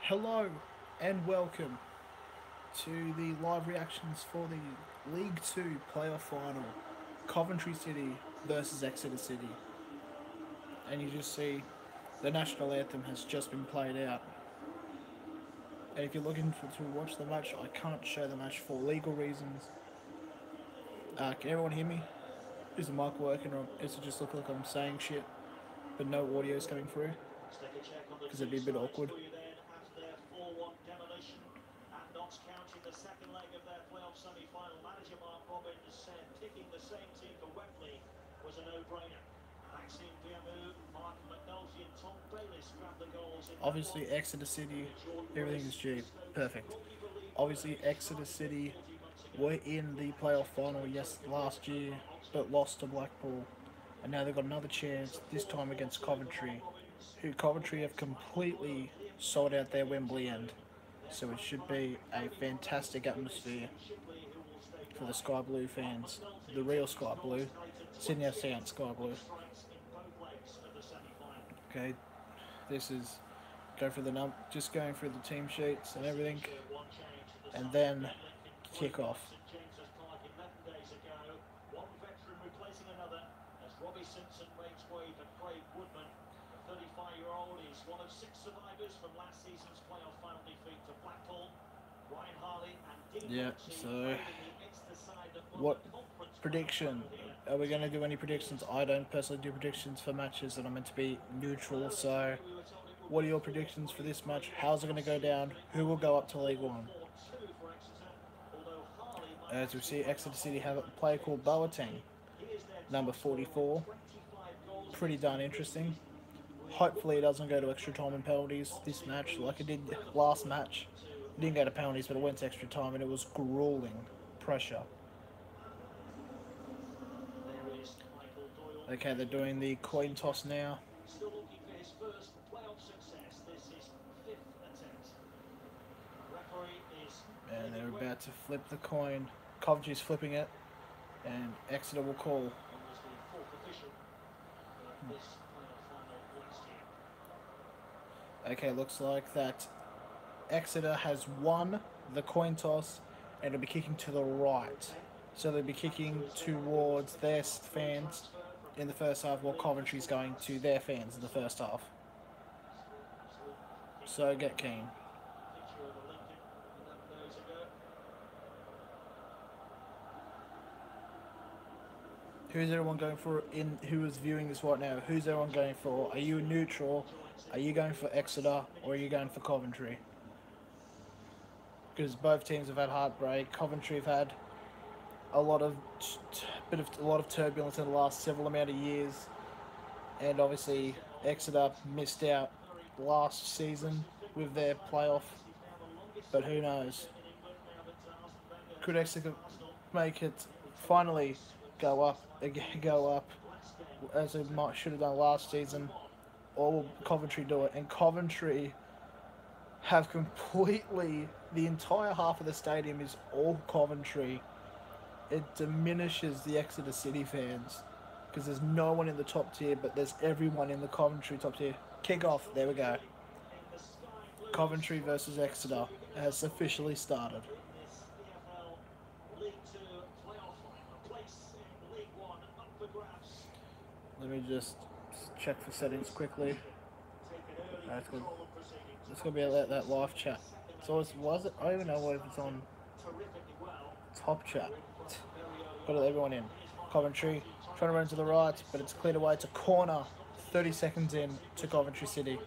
Hello and welcome to the live reactions for the League 2 playoff final, Coventry City versus Exeter City. And you just see the national anthem has just been played out. And if you're looking to watch the match, I can't show the match for legal reasons. Can everyone hear me? Is the mic working, or does it just look like I'm saying shit but no audio is coming through? Let's take a check on the Because it'd two be a bit sides awkward. for you then after their 4-1 demolition at Notts County, the second leg of their playoff semi-final. Manager Mark Robbins said picking the same team for Wembley was a no-brainer. Maxime Diamu, Mark McNulty and Tom Bayliss grabbed the goals in that one. Obviously, Exeter City, Jordan everything is Grace cheap. bestowed the Perfect. goalkeeper league Obviously, honours Exeter starting City 40 months ago. were in the playoff final last year, but lost to Blackpool, and now they've got another chance. This time against Coventry, who Coventry have completely sold out their Wembley end. So it should be a fantastic atmosphere for the Sky Blue fans, the real Sky Blue, Sydney FC Sky Blue. Okay, this is just going through the team sheets and everything, and then kick off. One veteran replacing another as Robbie Simpson makes way for Craig Woodman. The 35-year-old is one of 6 survivors from last season's playoff final defeat to Blackpool. Ryan Harley and Dean Yeah, Ritchie so played in the Exeter side that won what the conference prediction? final here. Are we going to do any predictions? I don't personally do predictions for matches that are meant to be neutral, so what are your predictions for this match? How's it going to go down? Who will go up to League One? As we see, Exeter City have a player called Boateng, number 44. Pretty darn interesting. Hopefully it doesn't go to extra time and penalties this match like it did last match. It didn't go to penalties, but it went to extra time, and it was grueling pressure. Okay, they're doing the coin toss now. Still looking for his first playoff success. This is 5th attempt. Referee is And they're about to flip the coin. Coventry's flipping it, and Exeter will call. was the 4th official for this playoff final last year. Okay, looks like that Exeter has won the coin toss, and it'll be kicking to the right. So they'll be kicking towards their fans in the first half, while Coventry's going to their fans in the first half. So get keen. Picture of the Lincoln 11 days ago. Who's everyone going for who is viewing this right now? Who's everyone going for? Are you neutral? Are you going for Exeter, or are you going for Coventry? Because both teams have had heartbreak. Coventry have had a lot of turbulence in the last several amount of years, and obviously Exeter missed out last season with their playoff. But who knows? Could Exeter make it finally go up as it should have done last season, or will Coventry do it? And Coventry have completely, the entire half of the stadium is all Coventry. It diminishes the Exeter City fans because there's no one in the top tier, but there's everyone in the Coventry top tier. Kick off, there we go. Coventry versus Exeter has officially started. Let me just check for settings quickly. That's good. It's gonna be that live chat. So was it? I don't even know if it's on top chat. Got everyone in. Coventry trying to run to the right, but it's cleared away. It's a corner. 30 seconds in to Coventry City.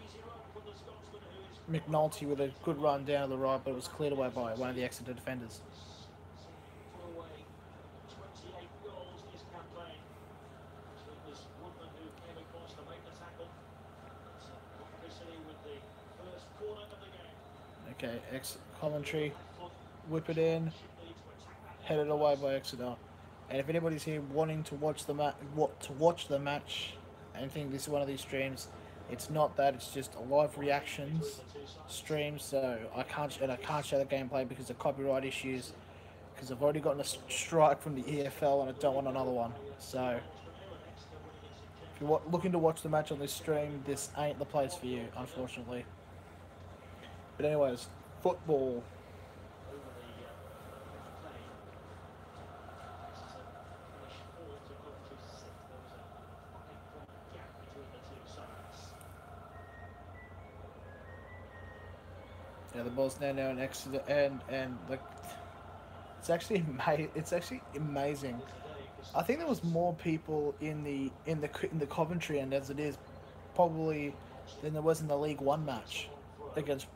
McNulty with a good run down to the right, but it was cleared away by one of the Exeter defenders. Okay, Coventry whip it in, headed away by Exeter. And if anybody's here wanting to watch the match, and think this is one of these streams, it's not that. It's just a live reactions stream. So I can't show the gameplay because of copyright issues. Because I've already gotten a strike from the EFL, and I don't want another one. So if you're looking to watch the match on this stream, this ain't the place for you, unfortunately. But anyways, football. over the play. Exeter finished fourth to Coventry sixth. There was a 5-point gap between the two sides. Yeah, the ball's now in Exeter, and like it's actually amazing. I think there was more people in the Coventry end as it is probably than there was in the League One match against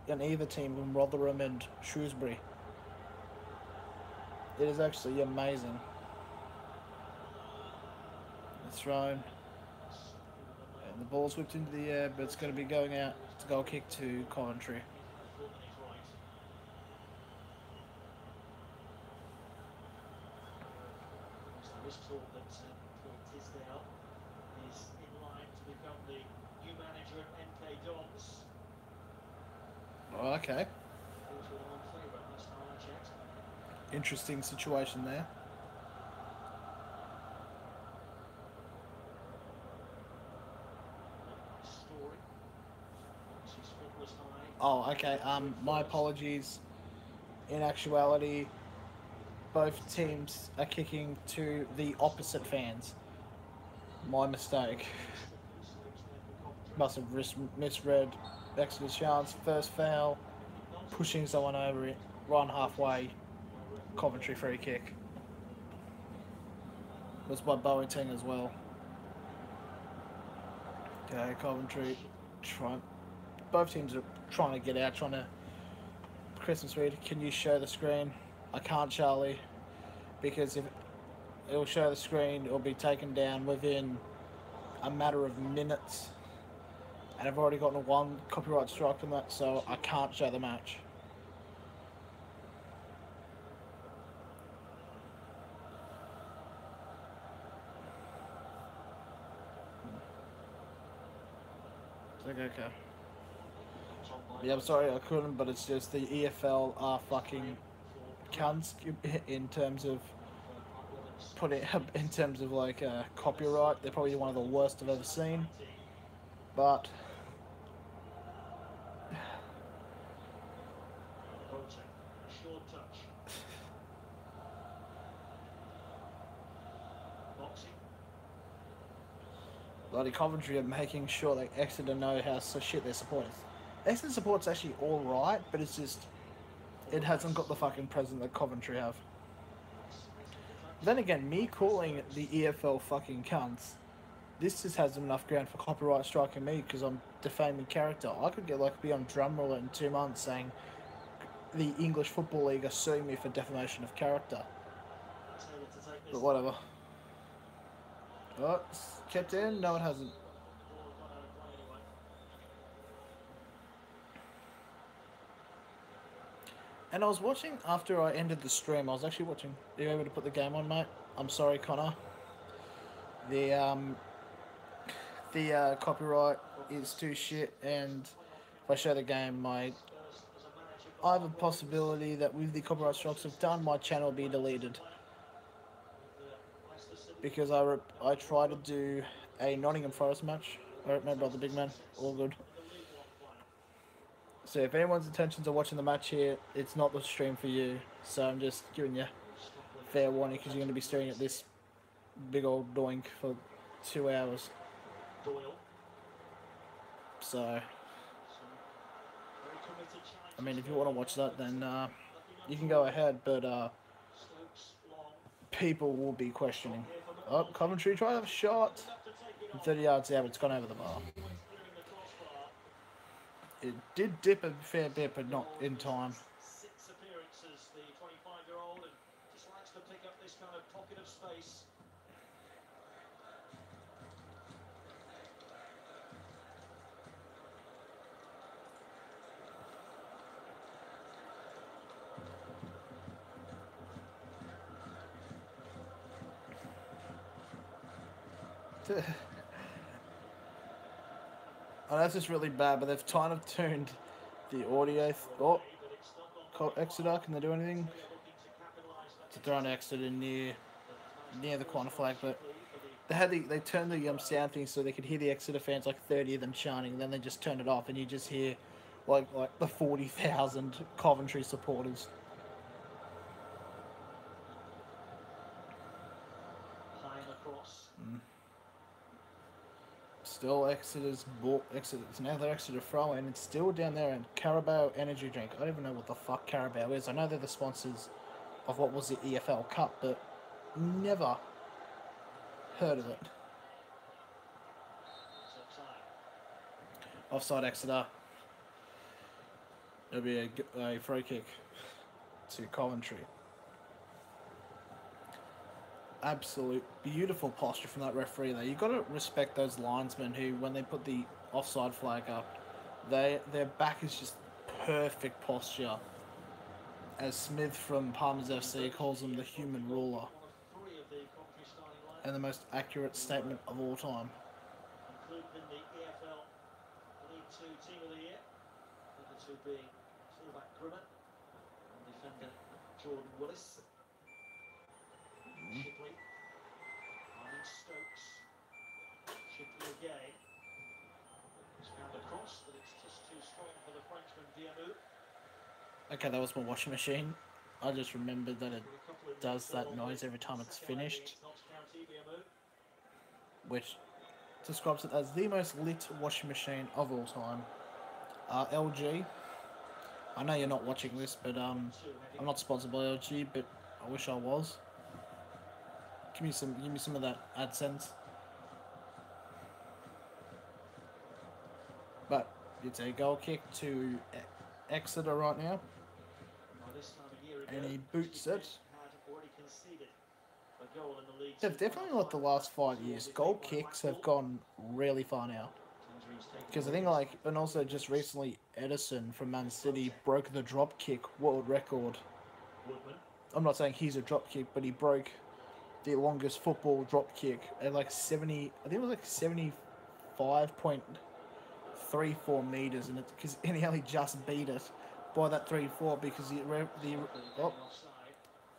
an either team in Rotherham and Shrewsbury. It is actually amazing. It's thrown, and the ball's whipped into the air, but it's going to be going out. It's a goal kick to Coventry. There is talk that Paul Tisdale is in line to become the new manager at MK Dons. Oh, okay. 4-1 favourite last time I checked. Interesting situation there. Story. His foot was high. Oh, okay. My apologies. In actuality, both teams are kicking to the opposite fans. My mistake. Must have misread Exeter's chance. First foul, pushing someone over it, run halfway. Coventry free kick. Was by Boateng as well. Okay, Coventry trying. Both teams are trying to get out, trying to. Christmas Reed, can you show the screen? I can't, Charlie, because if it'll show the screen, it'll be taken down within a matter of minutes. And I've already gotten one copyright strike on that, so I can't show the match. Okay. Yeah, I'm sorry I couldn't, but it's just the EFL are fucking cunts in terms of like copyright. They're probably one of the worst I've ever seen. But Short touch. Boxing. bloody Coventry are making sure that Exeter know how shit their supporters. Exeter support's actually all right, but it's just it hasn't got the fucking presence that Coventry have. Then again, me calling the EFL fucking cunts, this just has enough ground for copyright striking me because I'm defaming character. I could be on Drumroller in 2 months saying the English Football League are suing me for defamation of character. But whatever. Oh, it's kept in? No, it hasn't. And I was watching after I ended the stream. I was actually watching. Are you able to put the game on, mate? I'm sorry, Connor. The copyright is too shit, and if I show the game, I have a possibility that with the copyright strikes I've done, my channel will be deleted. Because I tried to do a Nottingham Forest match. I remember the big man. All good. So if anyone's intentions are watching the match here, it's not the stream for you. So I'm just giving you fair warning because you're going to be staring at this big old doink for 2 hours. So, I mean, if you want to watch that, then you can go ahead, but people will be questioning. Oh, Coventry trying to have a shot. 30 yards out, but it's gone over the bar. It did dip a fair bit, but not in time. 6 appearances, the 25-year-old, and just likes to pick up this kind of pocket of space. Oh, that's just really bad, but they've kind of turned the audio. Exeter, can they do anything? To throw an Exeter near the corner flag, but they turned the sound thing so they could hear the Exeter fans, like 30 of them chanting, and then they just turned it off, and you just hear like the 40,000 Coventry supporters. High and across. Still Exeter's ball. It's now their Exeter throw in. It's still down there in Carabao Energy Drink. I don't even know what the fuck Carabao is. I know they're the sponsors of what was the EFL Cup, but never heard of it. It's offside. Offside Exeter. It'll be a free kick to Coventry. Absolute beautiful posture from that referee there. You've got to respect those linesmen who, when they put the offside flag up, their back is just perfect posture. As Smith from Palmers FC calls him the human ruler, One of three of the Coventry starting line. and the most accurate statement of all time. Included in the EFL League Two Team of the Year. The other two being fullback Grimmer and defender Jordan Willis. Shipley. Armin Stokes. Shipley again. It's found a cross, but it's just too strong for the Frenchman Diamou. Okay, that was my washing machine. I just remembered that it does that noise every time it's finished, which describes it as the most lit washing machine of all time. LG. I know you're not watching this, but I'm not sponsored by LG, but I wish I was. Give me some of that AdSense. But it's a goal kick to Exeter right now, and he boots it. They've definitely, like the last 5 years, goal kicks have gone really far now. Because I think, like, and also just recently, Edison from Man City broke the drop kick world record. I'm not saying he's a drop kick, but he broke the longest football drop kick at like 70. I think it was like 75.34 meters, and he only just beat it by that 3-4 because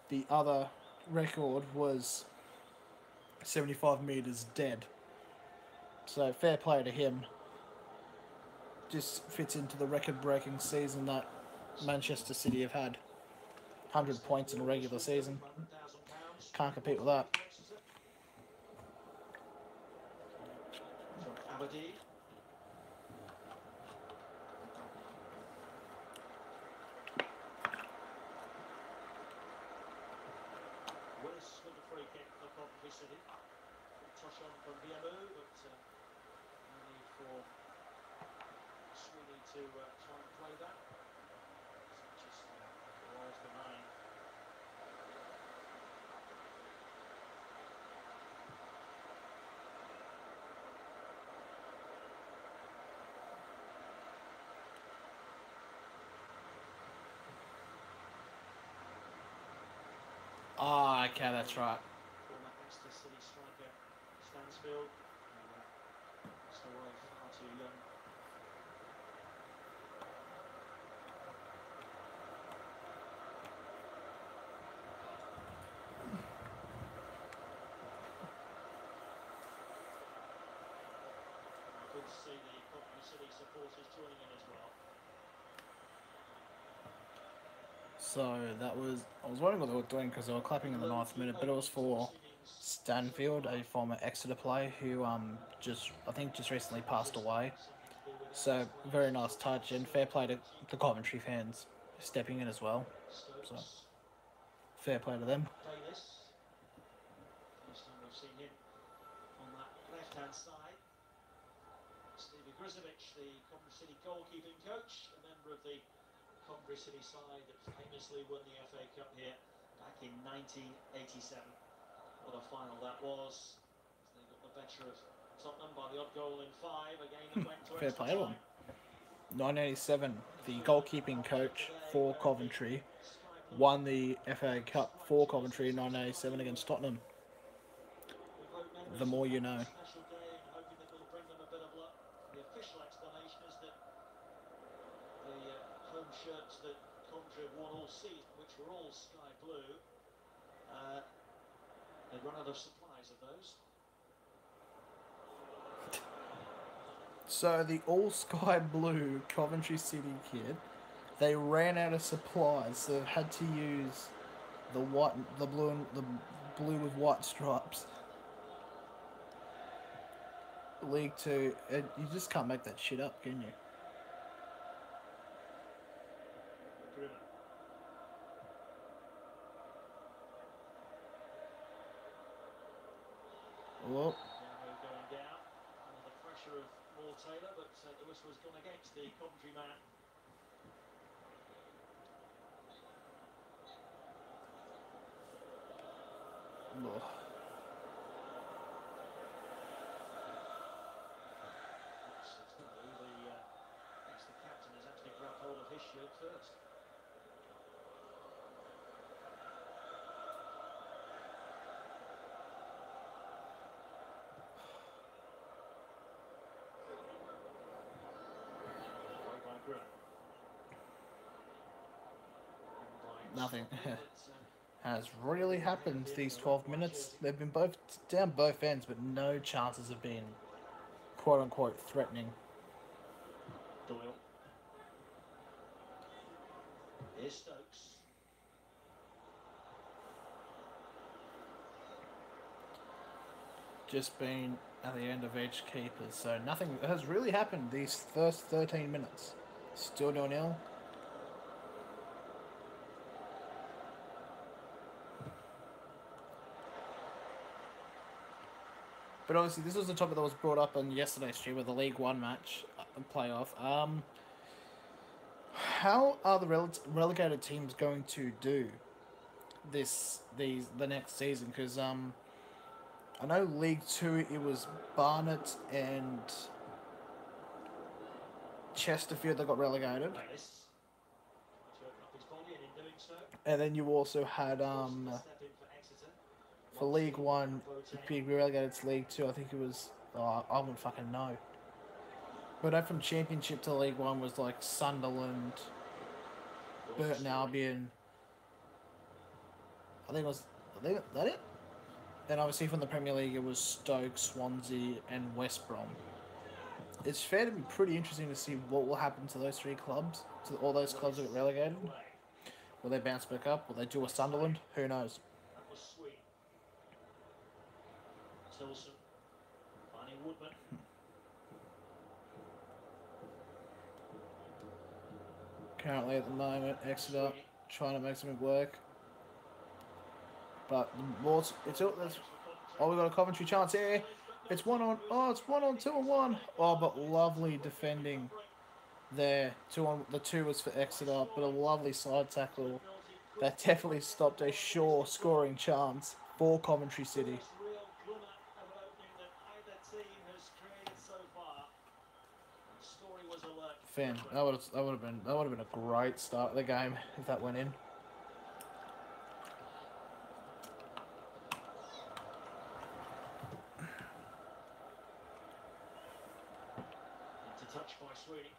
the other record was 75 meters dead. So fair play to him. Just fits into the record-breaking season that Manchester City have had. 100 points in a regular season. Can't compete with that. Willis with the free kick for Coventry City. Touch on from Diamou, but no need for Sweeney to try and play that. Just rolls behind. Ah, okay, that's right. Former Exeter City striker Stansfield. Still far too young. Good to see the Coventry City supporters joining in as well. So that was, I was wondering what they were doing because they were clapping in the 9th minute, but it was for Stanfield, a former Exeter player who I think just recently passed away. So very nice touch, and fair play to the Coventry fans stepping in as well. So fair play to them. Davis. First time we've seen him on that left-hand side. Stevie Grzovich, the Coventry City goalkeeping coach, a member of the Coventry City side that famously won the FA Cup here back in 1987. What a final that was. They got the better of Tottenham by the odd goal in 5. Again, it went to Fair extra play to time. them. 1987, the goalkeeping coach for Coventry won the FA Cup for Coventry in 1987 against Tottenham. The more you know. Special day and hoping that will bring them a bit of luck. The official explanation is that the home shirts that Coventry have worn all season, which were all sky blue, they'd run out of supplies of those. So the all sky blue Coventry City kit, they ran out of supplies, so they've had to use the blue with white stripes. League Two, you just can't make that shit up, can you? Grimmer. Well, Demo going down under the pressure of Moore Taylor, but the whistle has gone against the Coventry man. oh. The Exeter captain has actually grabbed hold of his shirt first. Away by Grimmer. Nothing has really happened these 12 minutes. They've been both down both ends, but no chances have been quote unquote threatening. Doyle. Here's Stokes. Just been at the end of each keeper, so nothing has really happened these first 13 minutes. Still 0-0. But obviously, this was the topic that was brought up on yesterday's stream with the League One match playoff. How are the relegated teams going to do the next season? Because I know League Two it was Barnet and Chesterfield that got relegated, and then you also had for League One, being relegated to League Two, I think it was, I wouldn't fucking know. But I from Championship to League One was like Sunderland, Burton Albion. I think that it? Then obviously from the Premier League it was Stoke, Swansea and West Brom. It's fair to be pretty interesting to see what will happen to those three clubs, to all those clubs that get relegated. Will they bounce back up? Will they do a Sunderland? Who knows? Tilson, finding Woodman. Currently at the moment, Exeter trying to make something work. But the more it's all we got a Coventry chance here. It's 1-on. Oh, it's 1-on, 2-on-1. Oh, but lovely defending there. 2-on. The 2 was for Exeter, but a lovely side tackle that definitely stopped a sure scoring chance for Coventry City. Fan, that would have been a great start of the game if that went in. Into touch by Sweeney.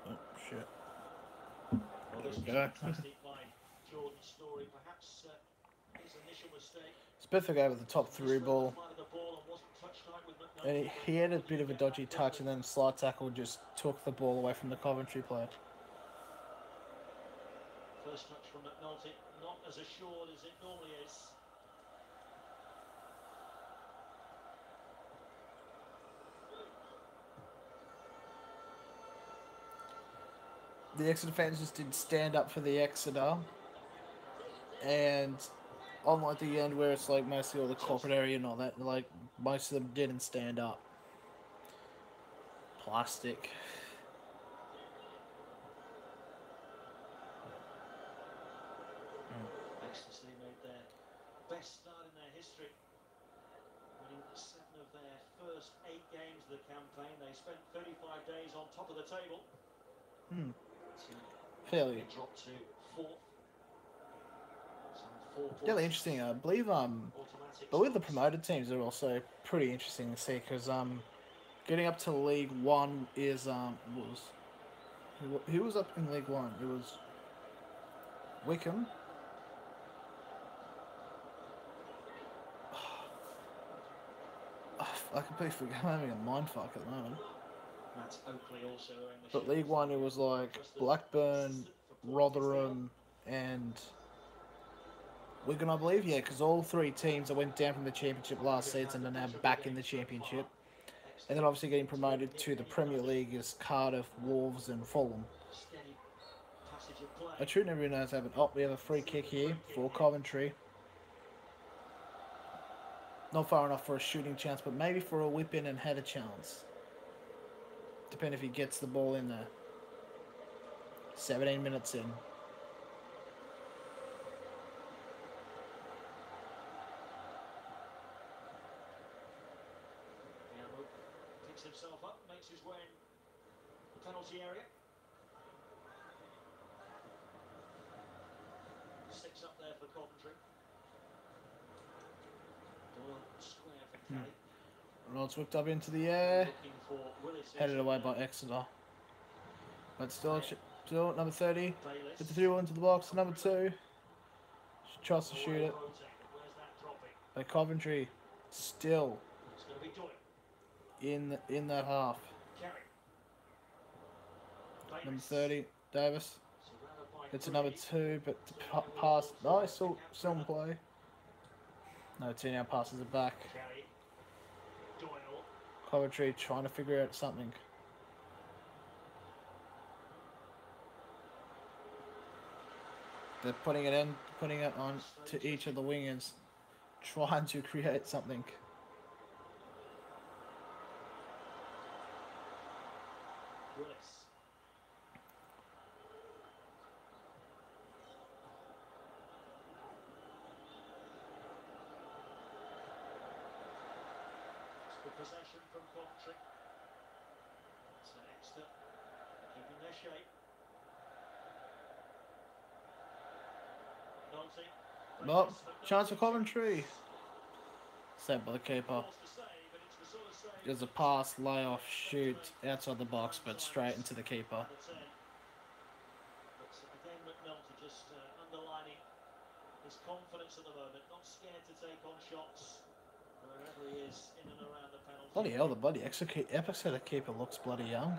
Oh shit! Well, this was fantastic by Jordan Story. Perhaps his initial mistake. Smith gave it the top through ball. And he had a bit of a dodgy touch, and then slide tackle just took the ball away from the Coventry player. First touch from McNulty, not as assured as it normally is. The Exeter fans just didn't stand up for the Exeter, and unlike the end where it's like mostly all the corporate area and all that, like most of them didn't stand up. Plastic. Exeter made their best start in their history, winning 7 of their first 8 games of the campaign. They spent 35 days on top of the table. Fairly. Dropped to 4th. Really interesting. I believe the promoted teams are also pretty interesting to see because getting up to League One is who was up in League One? It was Wickham. I completely forget I'm having a mind fuck at the moment. Matt Oakley also in the But shirt. League One, it was like Blackburn, Rotherham, and Wigan, I believe. Yeah, because all three teams that went down from the Championship last season are now back in the Championship. And then obviously getting promoted to the Premier League is Cardiff, Wolves, and Fulham. Steady passage of play. I truly never really know what's happened. Oh, we have a free kick here for Coventry. Not far enough for a shooting chance, but maybe for a whip in and header chance. Depending if he gets the ball in there. 17 minutes in. Gamble picks himself up, makes his way in the penalty area. 6 up there for Coventry. Doyle square for Kelly. Ronald's whipped up into the air. Looking for Willis. Headed away by Exeter. But still number 30. Gets the 3 into the box. Number 2. Tries to shoot it. Where's that dropping? But Coventry still It's going to be Doyle. in that half. Kerry. Number 30, Davis. Surrounded by It's a three. number 2, but pass. No, still in play. No, 2 now passes it back. Kerry. Doyle. Coventry trying to figure out something. They're putting it on to each of the wingers, trying to create something. Willis. It's good possession from Coventry. So Exeter keeping their shape. Nolte. Well, chance for Coventry. Saved by the keeper. There's a pass, lay off, shoot outside the box, but straight into the keeper. But again, McNulty just underlining his confidence at the moment, not scared to take on shots wherever he is in and around the penalty. Bloody hell, the bloody Exeter keeper looks bloody young.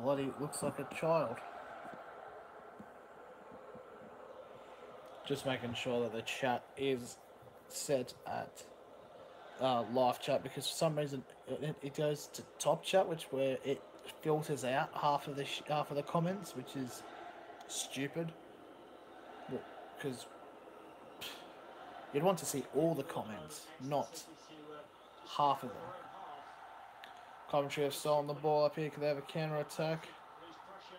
Bloody looks like a child. Just making sure that the chat is set at live chat, because for some reason it goes to top chat, where it filters out half of the comments, which is stupid. Because you'd want to see all the comments, not half of them. Coventry have stolen the ball up here. Could they have a counter attack?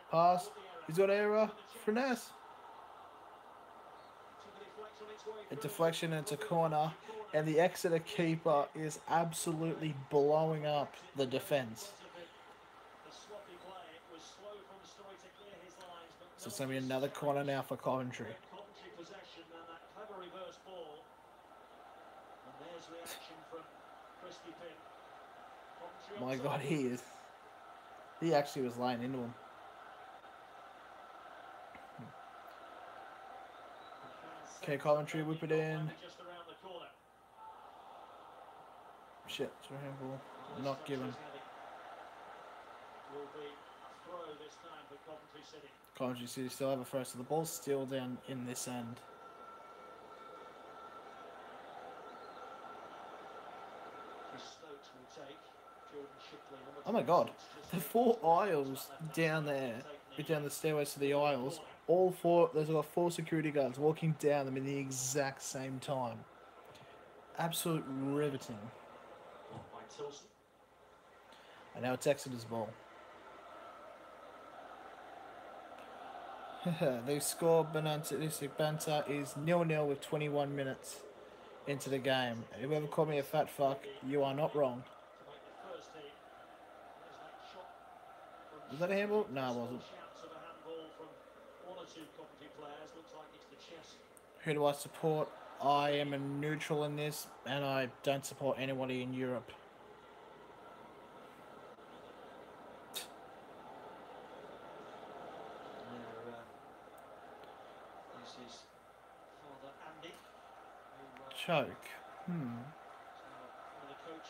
Pass. He's got error. Finesse. A deflection into corner, and the Exeter keeper is absolutely blowing up the defence. So it's going to be another corner now for Coventry. My God, he actually was laying into him. Okay, Coventry whip it in. Shit, it's a handball. Not given. Coventry City still have a throw, so the ball's still down in this end. Oh my God, the 4 aisles down there, down the stairways to the aisles, all 4, there's got 4 security guards walking down them in the exact same time. Absolute riveting. And now it's Exeter's ball. They score. Banter is 0-0 with 21 minutes into the game. Whoever called me a fat fuck, you are not wrong. Was that a handball? No, it wasn't. Who do I support? I am a neutral in this, and I don't support anybody in Europe. Choke.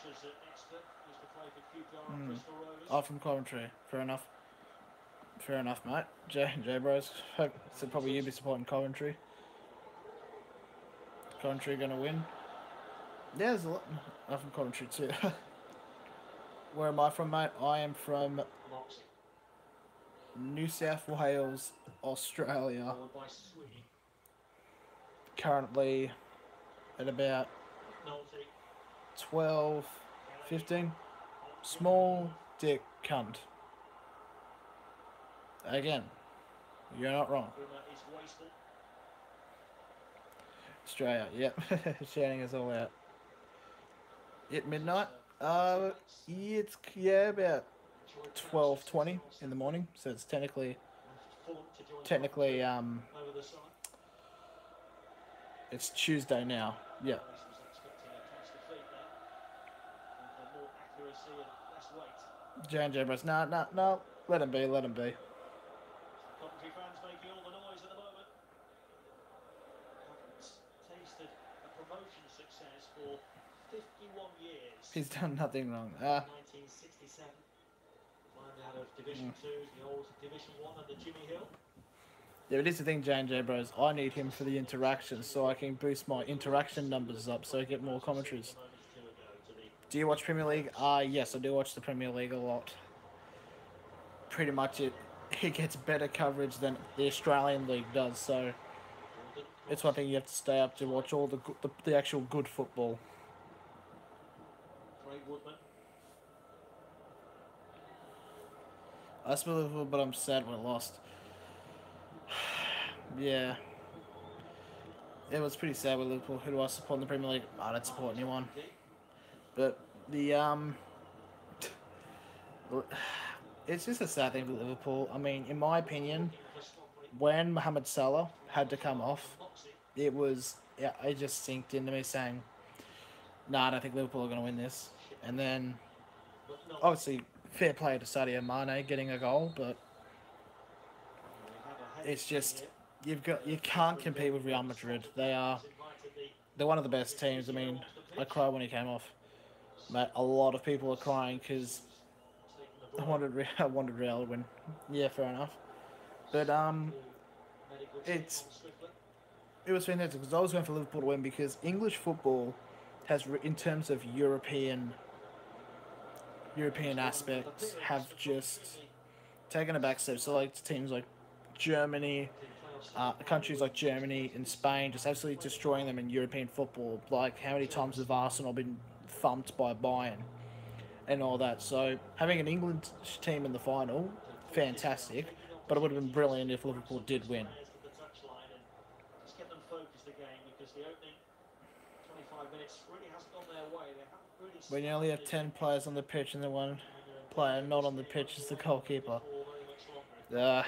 Futures at Exeter. Used to play for QPR and Hmm. Bristol Rovers. I'm from Coventry. Fair enough. Fair enough, mate. J Bros. So probably you'd be supporting Coventry. Coventry gonna win. Yeah, there's a lot. I'm from Coventry too. Where am I from, mate? I am from Moxie. New South Wales, Australia. Followed by Sweeney. Currently at about Nolte. 12, Kennedy. 15. Small dick cunt. Again, you're not wrong. Boomer is wasteful. Australia, yep. Shouting us all out. At midnight? It's about 12:20 in the morning, so it's technically Over the side. it's Tuesday now. Yeah. Harris was expecting a catch the feet there. And more accuracy and less weight. J Bros. No. Let him be. Coventry fans making all the noise at the moment. Haven't tasted a promotion success for 51 years. He's done nothing wrong. 1967. Climbed out of Division 2, the old Division 1 under Jimmy Hill. Yeah, but it's the thing, J Bros. I need him for the interactions so I can boost my interaction numbers up so I get more commentaries. Do you watch Premier League? Yes, I do watch the Premier League a lot. Pretty much it gets better coverage than the Australian League does, so it's one thing you have to stay up to watch all the actual good football. Craig Woodman. I support Liverpool, but I'm sad we lost. Yeah. It was pretty sad with Liverpool. Who do I support in the Premier League? I don't support anyone. But the it's just a sad thing for Liverpool. I mean, in my opinion, when Mohamed Salah had to come off, it just sinked into me saying, "Nah, I don't think Liverpool are going to win this." And then, obviously, fair play to Sadio Mane getting a goal, but it's just you can't compete with Real Madrid. They're one of the best teams. I mean, I cried when he came off. But a lot of people are crying because I wanted Real to win. Yeah, fair enough. But it was fantastic because I was going for Liverpool to win because English football has, in terms of European aspects, have just taken a back step. So like teams like Germany, countries like Germany and Spain just absolutely destroying them in European football. Like how many times have Arsenal been thumped by Bayern and all that? So having an England team in the final, fantastic. But it would have been brilliant if Liverpool did win. Just get them focused again because the opening 25 minutes really hasn't gone their way. They haven't really. When you only have 10 players on the pitch and the one player not on the pitch is the goalkeeper. I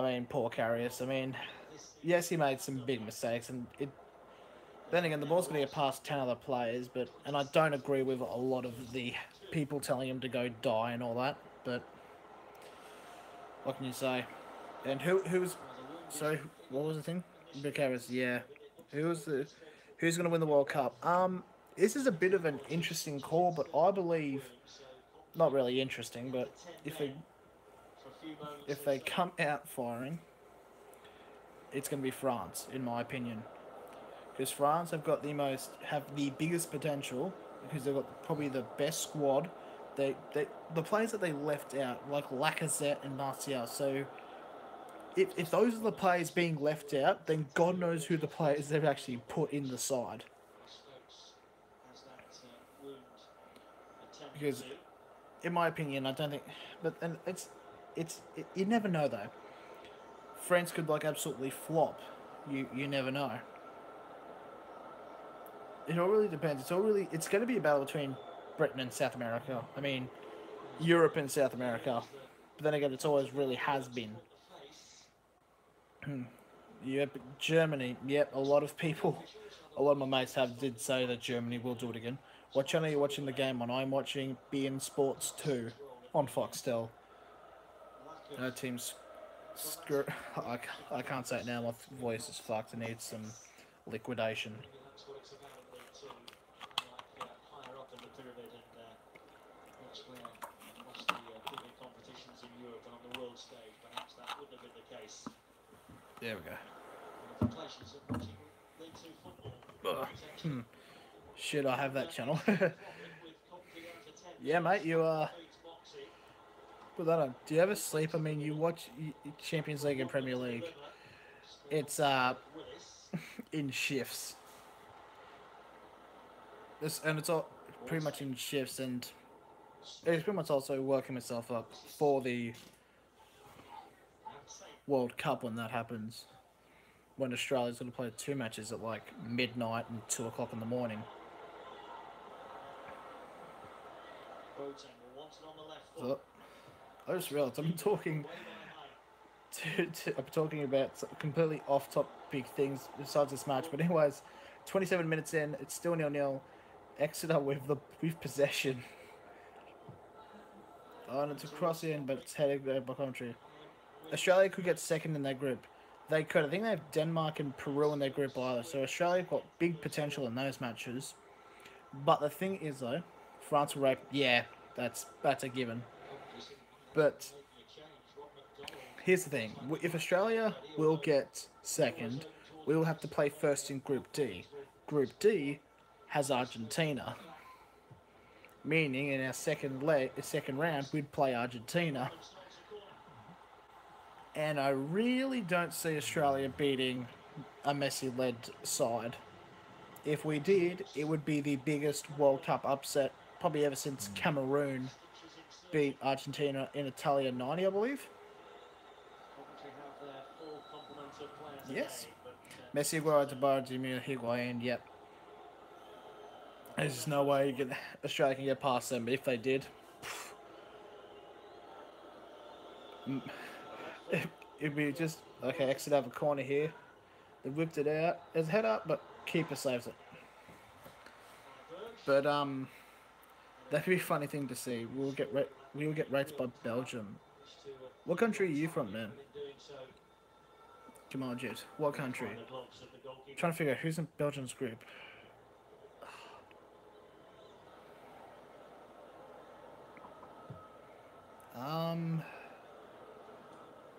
mean, poor Karius. I mean, yes, he made some big mistakes, and then again, the ball's going to get past 10 other players, and I don't agree with a lot of the people telling him to go die and all that, but what can you say? And who's sorry, what was the thing? Karius, yeah. Who's going to win the World Cup? This is a bit of an interesting call, but I believe, not really interesting, but if they come out firing, it's going to be France, in my opinion. Because France have the biggest potential because they've got probably the best squad. The players that they left out, like Lacazette and Martial. So if those are the players being left out, then God knows who the players they've actually put in the side. Because, in my opinion, I don't think. But and you never know though. France could absolutely flop. You never know. It all really depends. It's going to be a battle between Britain and South America. I mean, Europe and South America. But then again, it's always really has been. Yep, Germany. Yep, a lot of my mates did say that Germany will do it again. What channel are you watching the game on? I'm watching BN Sports 2 on Foxtel. Teams. I can't say it now. My voice is fucked. I need some liquidation. Elsewhere across the bigger competitions in Europe and on the world stage, perhaps that wouldn't have been the case. There we go. One of the pleasures of watching League Two football, Ugh. potentially. Should I have that channel? Excellent profit with Coventry down to 10 Yeah, mate, you defeats Moxie. put that on. Do you ever sleep? I mean, you watch Champions League and Premier League. It's in shifts. And it's all pretty much in shifts, and it's pretty much also working myself up for the World Cup when that happens. When Australia's going to play 2 matches at like midnight and 2 o'clock in the morning. So, I just realised I'm talking I'm talking about completely off-topic things besides this match. But anyways, 27 minutes in, it's still 0-0. Exeter with possession. Oh, and it's a cross in, but it's headed by Coventry. Australia could get second in their group. They could. I think they have Denmark and Peru in their group either. So Australia got big potential in those matches. But the thing is, though, France will rape. Yeah, that's a given. But here's the thing: if Australia will get second, we will have to play first in Group D. Group D has Argentina, meaning in our second round, we'd play Argentina. And I really don't see Australia beating a Messi-led side. If we did, it would be the biggest World Cup upset probably ever since Cameroon beat Argentina in Italia 90, I believe. Yes. Messi, Aguero, Tabar, Jimmy, Higuain, yep. There's just no way Australia can get past them, but if they did, it'd be just, okay, Exeter have a corner here. They whipped it out. There's a head up, but keeper saves it. But, that'd be a funny thing to see. We will get rated by Belgium. What country are you from, man? Come on, Jude. What country? I'm trying to figure out who's in Belgium's group.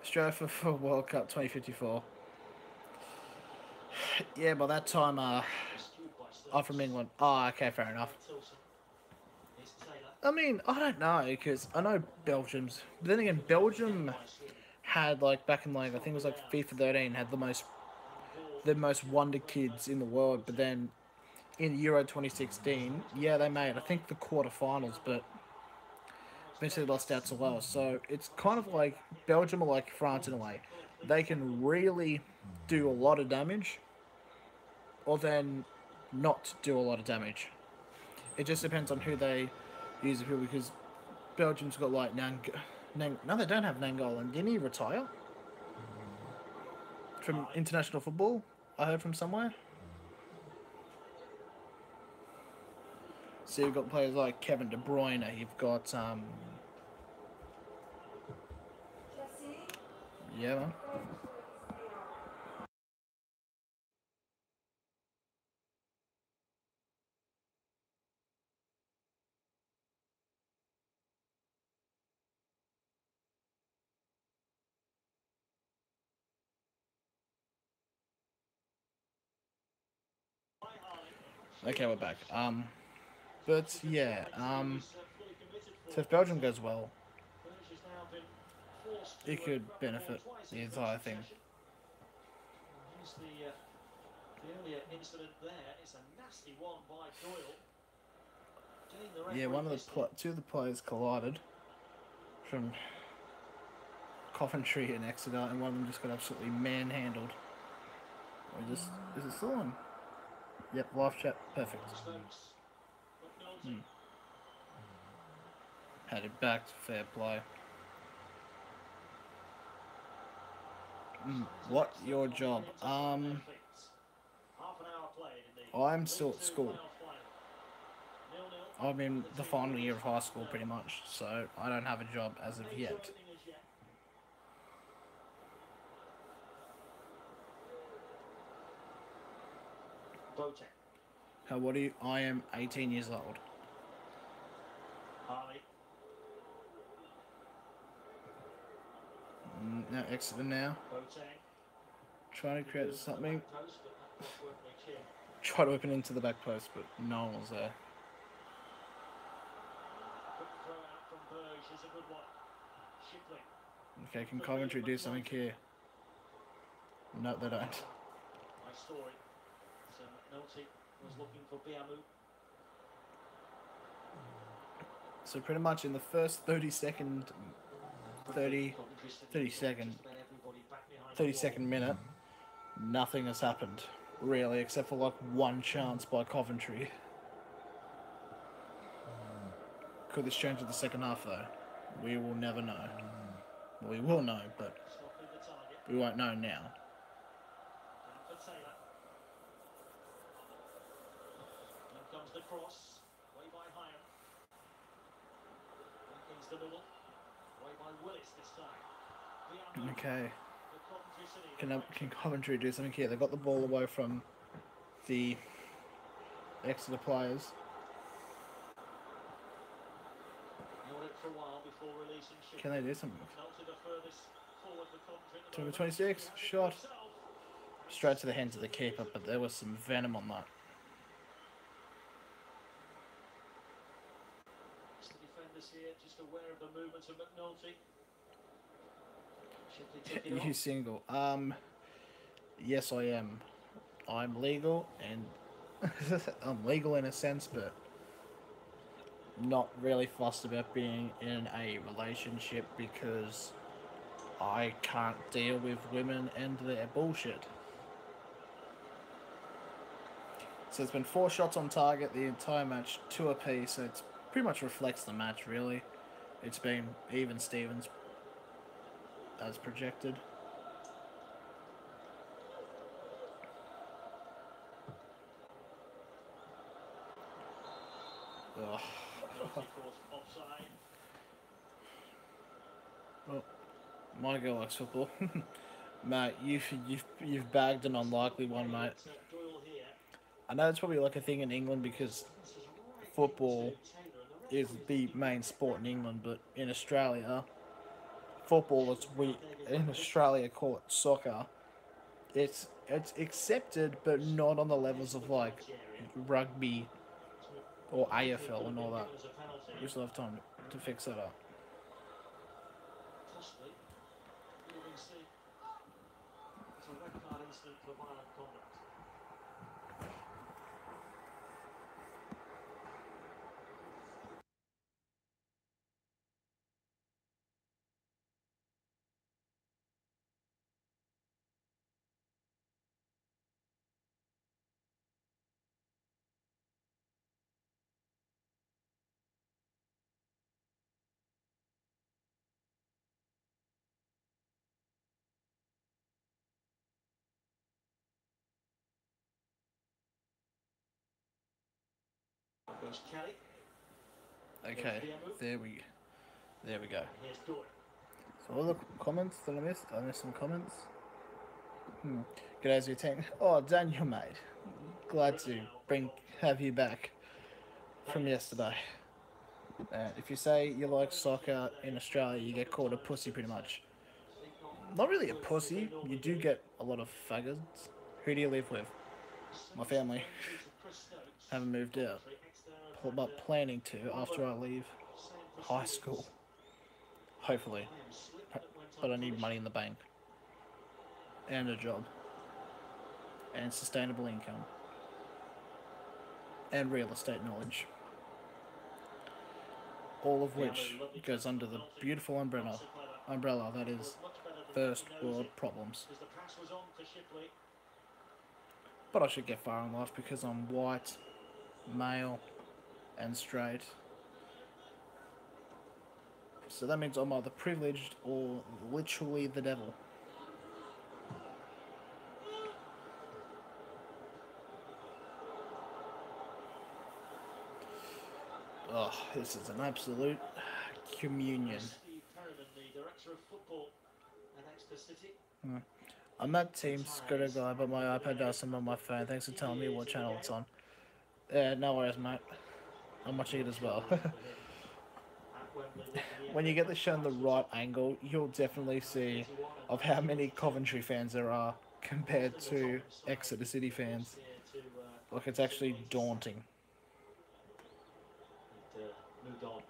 Australia for World Cup 2054. Yeah, by that time, I'm from England. Oh, okay, fair enough. I mean, I don't know, because I know Belgium's... But then again, Belgium had, like, back in, like, I think it was, like, FIFA 13, had the most wonder kids in the world, but then in Euro 2016, yeah, they made, I think, the quarterfinals, but eventually lost out to Wales. So it's kind of like Belgium are like France in a way. They can really do a lot of damage, or then not do a lot of damage. It just depends on who they use it for, because Belgium's got like no, they don't have Nangolan. Didn't he retire from international football? I heard from somewhere. So you've got players like Kevin De Bruyne. You've got yeah, man. Okay, we're back. But yeah, so if Belgium goes well, it could benefit the entire thing. Yeah, two of the players collided from Coventry and Exeter, and one of them just got absolutely manhandled. Is it still on? Yep, live chat, perfect. Had it back to fair play. What your job? I'm still at school. I'm in the final year of high school pretty much, so I don't have a job as of yet. How old are you? I am 18 years old. Now Exeter now. Trying to create something. Try to open into the back post, but no one was there. Okay, can Coventry do something here? No, they don't. My story. So McNulty was looking for Biamu. So pretty much in the first 30 second minute, nothing has happened, really, except for like one chance by Coventry. Could this change in the second half though? We will never know. We will know, but we won't know now. Comes the cross, way by Hyam. Into the middle, way by Willis this time. Okay. Can Coventry do something here? They got the ball away from the Exeter players. Can they do something? Number 26, shot. Straight to the hands of the keeper, but there was some venom on that. The defenders here just aware of the movements of McNulty. You single? Yes, I am. I'm legal, and I'm legal in a sense, but not really fussed about being in a relationship because I can't deal with women and their bullshit. So it's been 4 shots on target the entire match, 2 apiece, so it pretty much reflects the match, really. It's been even Stevens as projected. Oh. Oh, my girl likes football. Mate, you've bagged an unlikely one, mate. I know it's probably like a thing in England because football is the main sport in England, but in Australia, football is in Australia call it soccer. It's accepted, but not on the levels of like rugby or AFL and all that. We still have time to fix that up. Okay, there we go. So all the comments that I missed some comments. G'day, Z10. Oh, Daniel, mate. Glad to have you back from yesterday. If you say you like soccer in Australia, you get called a pussy pretty much. Not really a pussy. You do get a lot of faggots. Who do you live with? My family. Haven't moved out. But planning to after I leave high school. Hopefully. But I need money in the bank. And a job. And sustainable income. And real estate knowledge. All of which goes under the beautiful umbrella that is first world problems. But I should get far in life because I'm white, male, and straight. So that means I'm either privileged or literally the devil. Oh, this is an absolute communion. I'm that Team Scooter guy, but my iPad doesn't on my phone. Thanks for telling me what channel it's on. No worries, mate. I'm watching it as well. when you get this shown the right angle, you'll definitely see of how many Coventry fans there are compared to Exeter City fans. Like, it's actually daunting. Moved on.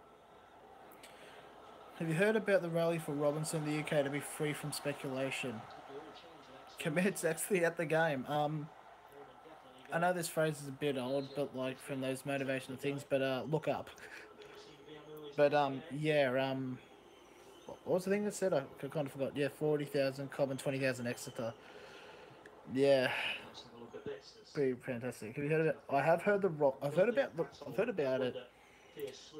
Have you heard about the rally for Robinson in the UK to be free from speculation? Commits actually at the game. I know this phrase is a bit old, but like from those motivational things. But look up. But yeah. What was the thing that said? I kind of forgot. Yeah, 40,000 Cobb and 20,000 Exeter. Yeah, pretty fantastic. Have you heard of it? I have heard I've heard about I've heard about it.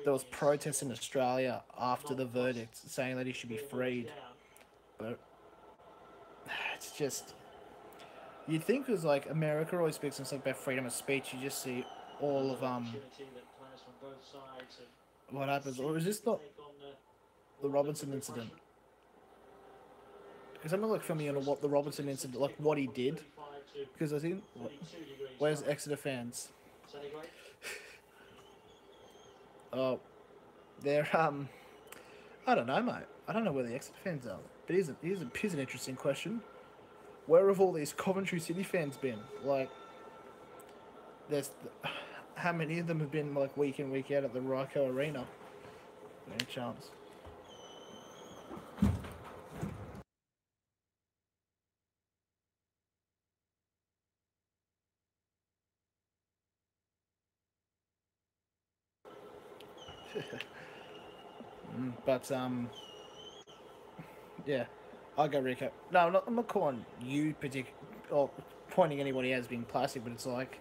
There was protests in Australia after the verdict saying that he should be freed, but it's just you'd think it was like America always speaks something about freedom of speech. You just see all of what happens, or is this not the Robinson incident? Because I'm not like familiar on what the Robinson incident, like what he did. Because I think, where's Exeter fans? Oh, they're I don't know, mate. I don't know where the Exeter fans are. But here's an interesting question. Where have all these Coventry City fans been? Like, there's how many of them have been like week in week out at the Ryco Arena? Any chance? But yeah, I'll go Rico. No, I'm not calling you or pointing anybody out as being plastic, but it's like,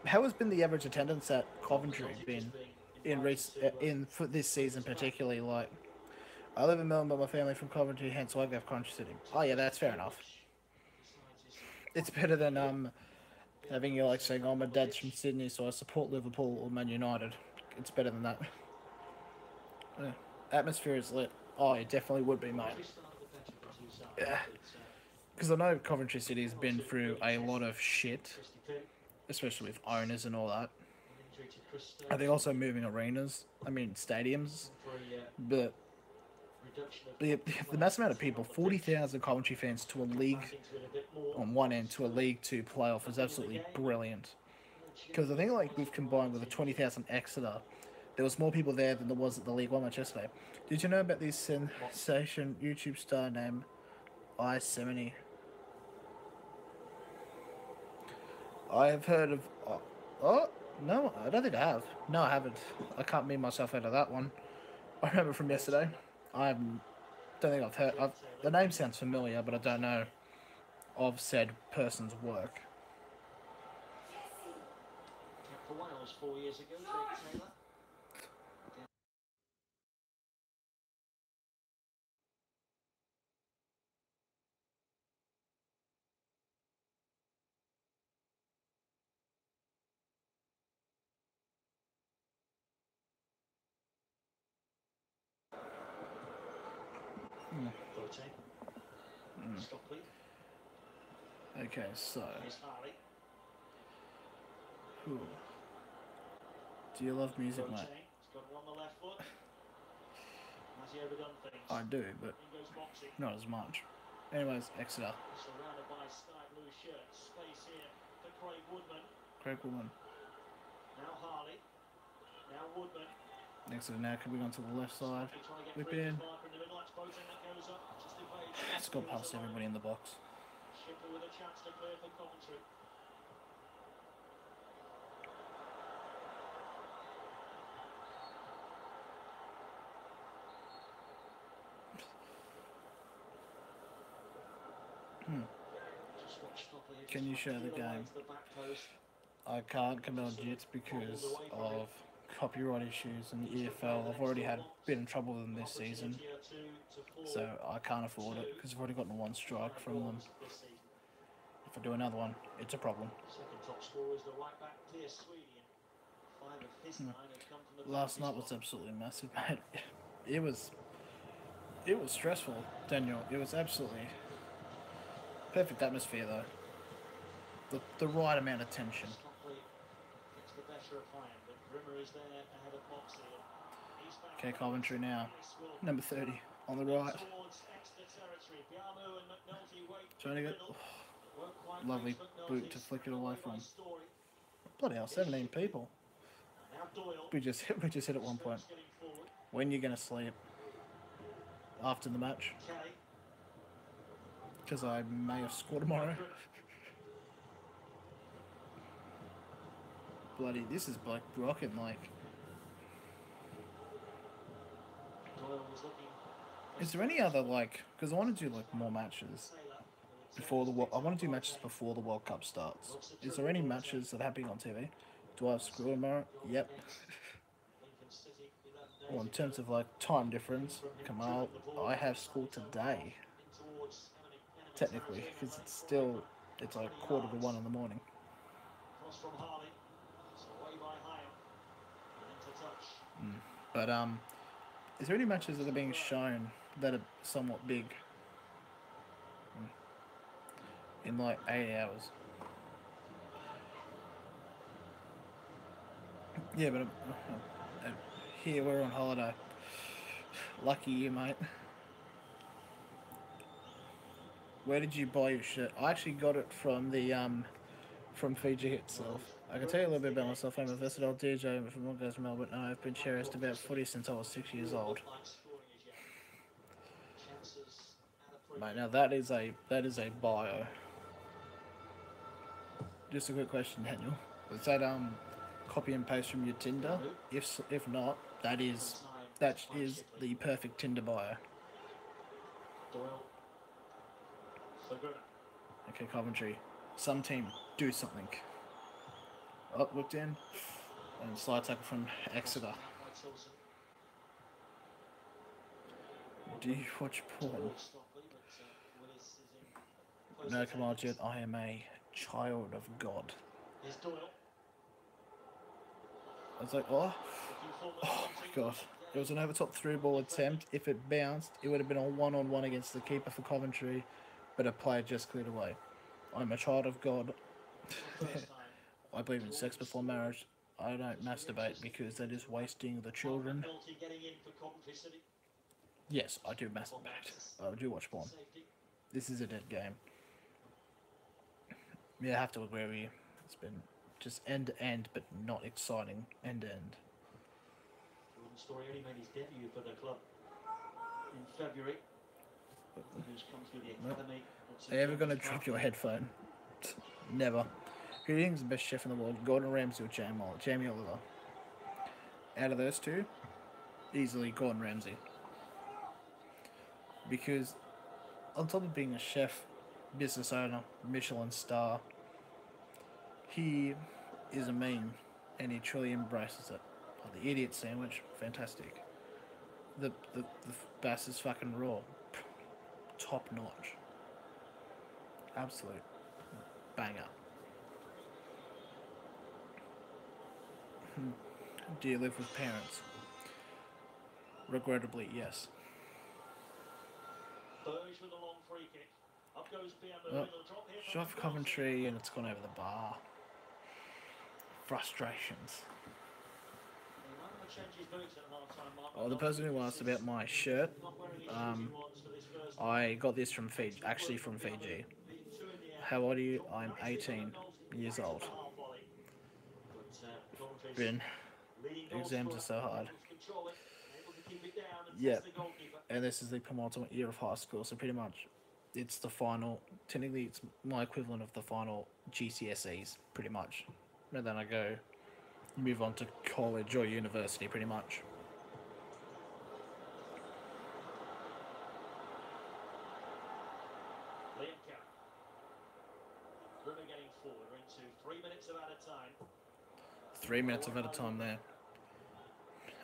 how has been the average attendance at Coventry been in for this season particularly? Like, I live in Melbourne, but my family from Coventry, hence why I go Coventry City. Oh yeah, that's fair enough. It's better than having you like saying, "Oh, my dad's from Sydney, so I support Liverpool or Man United." It's better than that. Yeah. Atmosphere is lit. Oh, it definitely would be, mate. Yeah. Because I know Coventry City has been through a lot of shit, especially with owners and all that. I think also moving arenas, stadiums, but the mass amount of people, 40,000 Coventry fans to a league, on one end, to a League 2 playoff is absolutely brilliant. Because I think like we've combined with a 20,000 Exeter, there was more people there than there was at the League 1 match yesterday. Did you know about this sensation YouTube star named I-70? I have heard of... Oh, no, I don't think I have. No, I haven't. I can't mean myself out of that one. I remember from yesterday. I don't think I've heard... the name sounds familiar, but I don't know of said person's work. For Wales 4 years ago, Jake Taylor. Okay, so... Ooh. Do you love music, mate? I do, but not as much. Anyways, Exeter. Surrounded by sky blue shirts. Space here for Craig Woodman. Craig Woodman. Now Harley. Now Woodman. Exeter now coming onto the left side. Whip in. It's got past everybody in the box. Shipper with a chance to clear for Coventry. Can you show the game? I can't condone Jits because of copyright issues and the EFL. I've already had a bit in trouble with them this season, so I can't afford it because I've already gotten one strike from them. If I do another one, it's a problem. Last night was absolutely massive, mate. It was stressful, Daniel. It was absolutely perfect atmosphere, though. The right amount of tension. Okay, Coventry now. Number 30 on the right. Towards Exeter territory. Biamu and McNulty wait Trying to in the get middle. Won't quite lovely reach boot to McNulty's. flick it Run away by from. Story. Bloody hell, 17 people. Now Doyle. We just hit at one point. Spurs getting forward. When you gonna sleep after the match? Kelly. Because I may have scored tomorrow. Bloody, this is like rocking. Like, Doyle was looking. is there any other like? Because I want to do like more matches before the World. I want to do matches before the World Cup starts. Is there any matches that are happening on TV? Do I have school tomorrow? Yep. Well, in terms of like time difference, Kamal, I have school today. Technically, because it's like 1:45 in the morning. Cross from Harley. It's away by Hyam. Into touch. But is there any matches that are being shown that are somewhat big in like 8 hours? Yeah, but here we're on holiday. Lucky you, mate. Where did you buy your shirt? I actually got it from the from Fiji itself. I can tell you a little bit about myself. I'm a versatile DJ from August, Melbourne, and I've been cherished about footy since I was 6 years old. Mate, now that is a bio. Just a quick question, Daniel. Was that copy and paste from your Tinder? If not, that is the perfect Tinder bio. Doyle. Okay, Coventry. Some team do something. Oh, looked in. And slide tackle from Exeter. Do you watch porn? No, come on, Jed. I am a child of God. I was like, oh my God. It was an over top through ball attempt. If it bounced, it would have been a one-on-one against the keeper for Coventry, but a player just cleared away. I'm a child of God. I believe in sex before marriage. I don't masturbate because that is wasting the children. Yes, I do masturbate. I do watch porn. This is a dead game. Yeah, I have to agree with you. It's been just end to end, but not exciting end to end. Story only made his debut for the club in February. Who's come through the academy. Are you ever going to drop your headphone? Never. Who do you think is the best chef in the world? Gordon Ramsay or Jamie Oliver? Out of those two, easily Gordon Ramsay. Because on top of being a chef, business owner, Michelin star, he is a meme and he truly embraces it. Like the idiot sandwich, fantastic. The bass is fucking raw. Top notch. Absolute banger. Do you live with parents? Regrettably, yes. With a long free kick. Up goes Biamu. Shot for Coventry and it's gone over the bar. Frustrations. Oh, the person who asked about my shirt, I got this from Fiji, actually from Fiji. How old are you? I'm 18 years old. Been exams are so hard. Yeah, and this is the penultimate year of high school, so pretty much it's the final. Technically, it's my equivalent of the final GCSEs, pretty much. And then I move on to college or university, pretty much. Getting forward. We're into 3 minutes of added time. 3 minutes of added time there.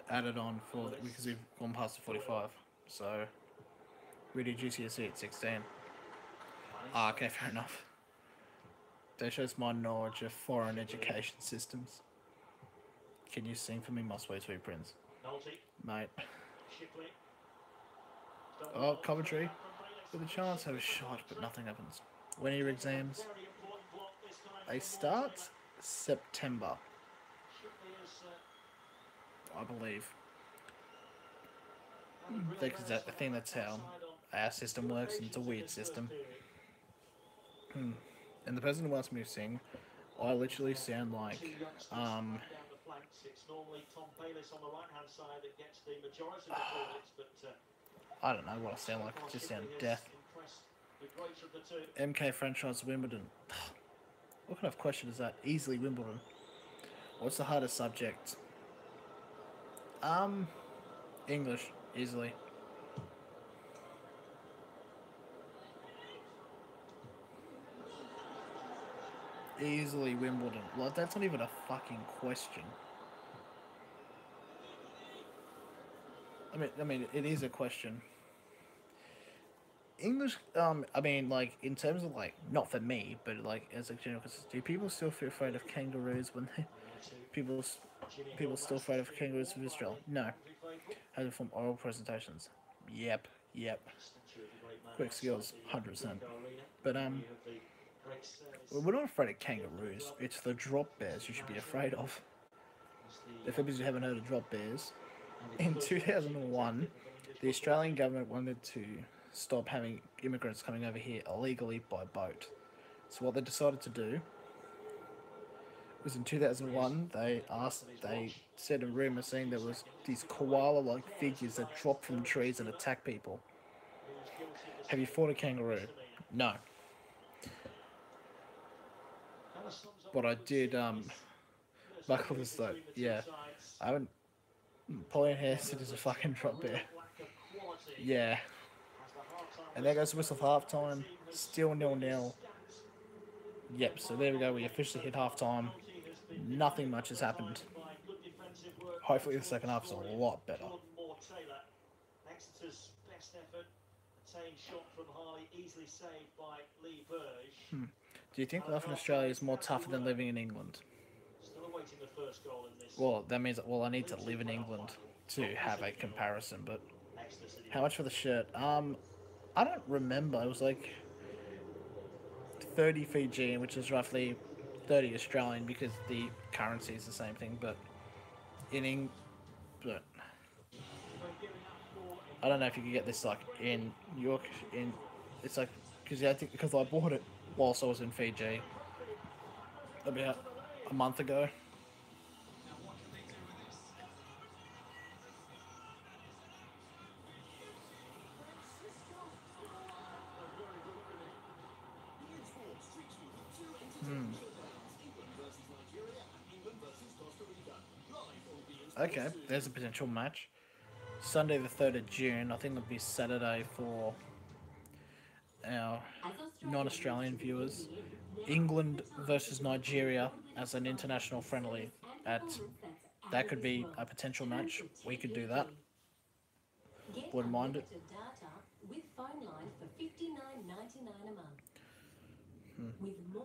Added on because we've gone past the 45. So we do GCSE at 16. Ah, okay, fair enough. That shows my knowledge of foreign education systems. Can you sing for me, my sweet sweet prince? Mate. Oh, Coventry. With a chance, have a shot, but nothing happens. When are your exams? They start September, I believe. I think that's how our system works, and it's a weird system. And the person who wants me to sing, I literally sound like, Down the flanks, it's normally Tom Bayliss on the right-hand side that gets the majority of the plaudits, but I don't know what I sound like. I just sound death. MK franchise Wimbledon. What kind of question is that? Easily Wimbledon. What's the hardest subject? English, easily. Easily Wimbledon. Like, that's not even a fucking question. I mean, it is a question. English, I mean, like, in terms of, like, not for me, but, like, as a general, do people still feel afraid of kangaroos when they, people, people still afraid of kangaroos from Israel? No. Has it from oral presentations? Yep. Quick skills, 100%. But, we're not afraid of kangaroos. It's the drop bears you should be afraid of. If you haven't heard of drop bears, in 2001, the Australian government wanted to stop having immigrants coming over here illegally by boat. So what they decided to do was in 2001, they said a rumour saying there was these koala-like figures that drop from trees and attack people. Have you fought a kangaroo? No. But I did, buckle this though, yeah. I haven't, Pauline Hairston is a fucking drop bear. Yeah. And there goes the whistle for half time. Still 0-0. Yep, so there we go. We officially hit half time. Nothing much has happened. Hopefully the second half is a lot better. Exeter's best effort. Attained shot from Harley, easily saved by Lee Burge. Do you think life in Australia is more tougher than living in England? Still awaiting the first goal in this. Well, that means, I need to live in England to have a comparison, but how much for the shirt? I don't remember. It was like 30 Fijian, which is roughly 30 Australian because the currency is the same thing, but but I don't know if you could get this like in York it's like because I bought it whilst I was in Fiji about a month ago. Okay, there's a potential match. Sunday the 3rd of June, I think it'll be Saturday for our non-Australian viewers. England versus Nigeria as an international friendly. That could be a potential match. We could do that. Wouldn't mind it.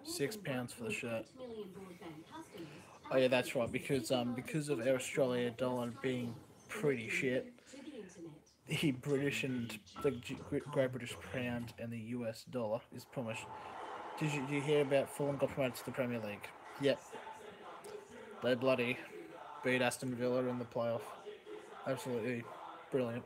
£6 for the shirt. Oh yeah, that's right. Because of our Australia dollar being pretty shit, the British and the Great British Pound and the US dollar is pretty much. Did you hear about Fulham got promoted to the Premier League? Yep. They bloody beat Aston Villa in the playoff. Absolutely brilliant.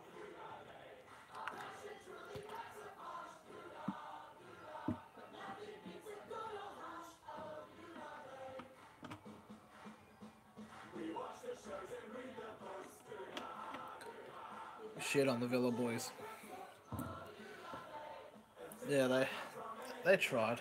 Shit on the Villa boys. Yeah, they tried.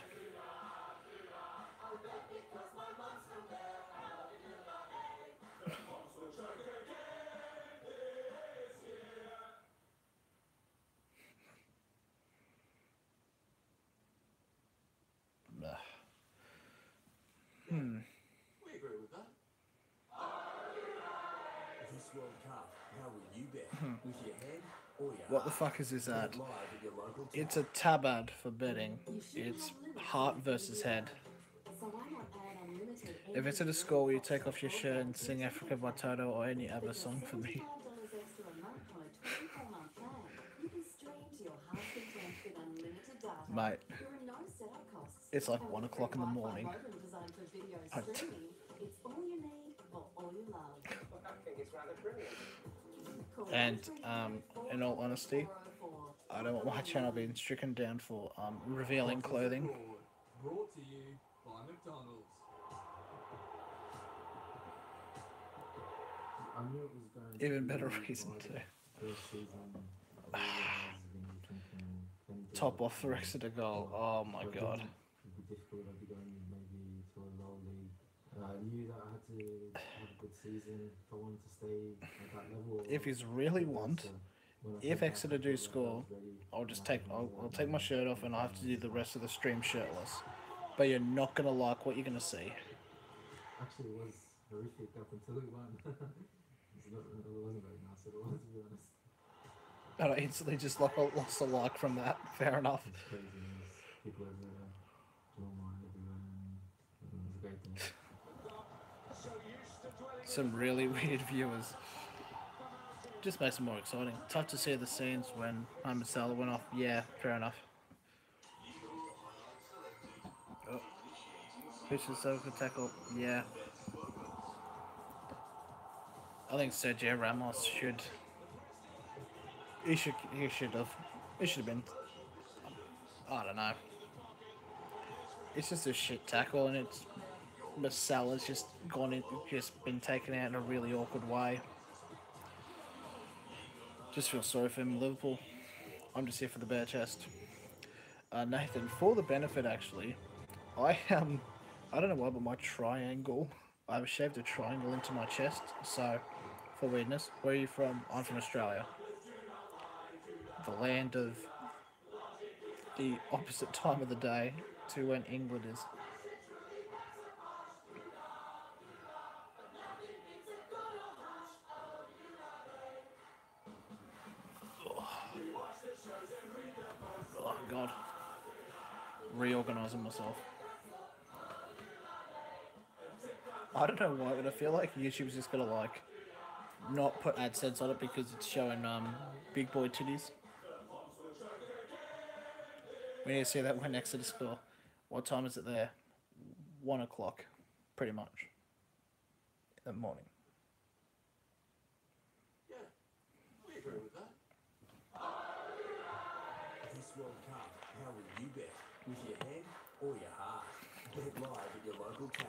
We agree with that. This World Cup, how will you bet? With your head or your What the heart? fuck is this ad? Bet live at your local It's a tab ad for betting. It's heart versus head. If it's at a score where you take off your shirt and sing Africa by Toto or any other song for me. Mate, it's like 1 o'clock in the morning. I think it's rather brilliant. And in all honesty, I don't want my channel being stricken down for revealing clothing. Brought to you by McDonald's. I knew it was going to Even better be reason by to the first season. All you guys are going to be thinking, can you top go off for Exeter goal. Oh my but god. then it'd be difficult. I'd be going maybe to a low league. I knew that I had to have a good season if I wanted to stay at that level. If you really want, So when I if came back, Exeter I do felt like I score, was ready, I'll and just I take had I'll more, take my shirt off and I have to do the confidence. rest of the stream shirtless. But you're not gonna like what you're gonna see. Actually, it was horrific up until it won. It wasn't very nice at all, to be honest. And I instantly just lost a like from that. Fair enough. It's crazy. There's people everywhere, drama everywhere, and it was a great thing. Some really weird viewers. Just makes it more exciting. Tough to see the scenes when Mohamed Salah went off. Yeah, fair enough. Oh. Pitches so good tackle. Yeah. I think Sergio Ramos should. He should have. It should have been. I don't know. It's just a shit tackle, and it's. But Salah's just just been taken out in a really awkward way. Just feel sorry for him, Liverpool. I'm just here for the bare chest. Nathan, for the benefit actually, I don't know why, but my triangle, I've shaved a triangle into my chest. So, for weirdness, where are you from? I'm from Australia, the land of the opposite time of the day to when England is. Oh God, reorganizing myself. I don't know why, but I feel like YouTube's just gonna like not put AdSense on it because it's showing big boy titties. We need to see that when Exeter score. What time is it there? 1 o'clock, pretty much, in the morning. Yeah, we agree with that. This World Cup, how will you bet? With your head or your heart? Bet live at your local tab.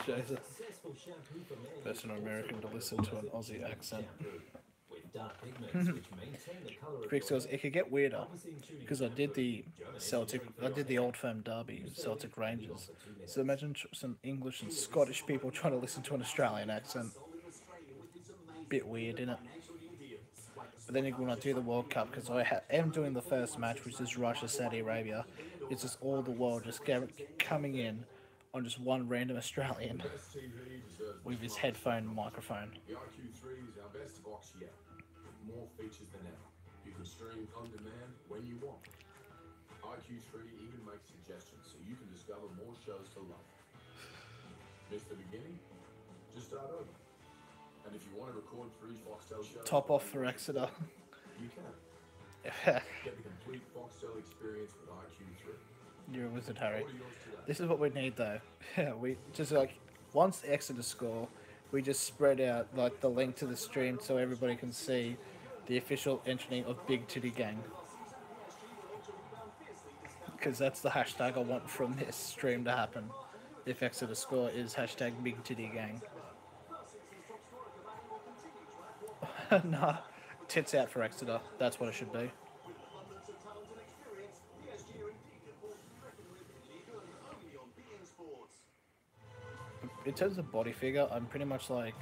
Jesus. Best an American to listen to an Aussie accent. Quick goes, it could get weirder because I did the Old Firm Derby, Celtic Rangers. So imagine some English and Scottish people trying to listen to an Australian accent. Bit weird, innit? But then when I do the World Cup, because I am doing the first match, which is Russia, Saudi Arabia, it's just all the world just coming in on just one random Australian with his headphone microphone. The IQ3 is our best box yet, with more features than ever. You can stream on demand when you want. IQ3 even makes suggestions so you can discover more shows to love. Miss the beginning? Just start over. And if you want to record 3 Foxtel shows... Top off for Exeter. You can. Get the complete Foxtel experience with IQ3. You're a wizard, Harry. This is what we need, though. We just like once Exeter score, we just spread out like the link to the stream so everybody can see the official entry of Big Titty Gang. Because that's the hashtag I want from this stream to happen. If Exeter score is hashtag Big Titty Gang. Nah, tits out for Exeter. That's what it should be. In terms of body figure, I'm pretty much like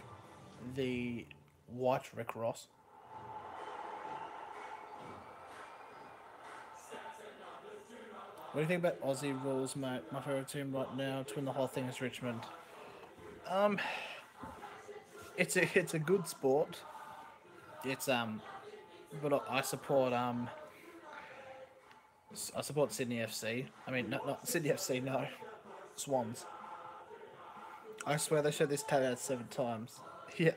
the white Rick Ross. What do you think about Aussie rules, mate? My favourite team right now to win the whole thing is Richmond. It's a good sport. It's but I support Sydney FC. I mean, not Sydney FC. No, Swans. I swear they showed this tat out 7 times. Yeah.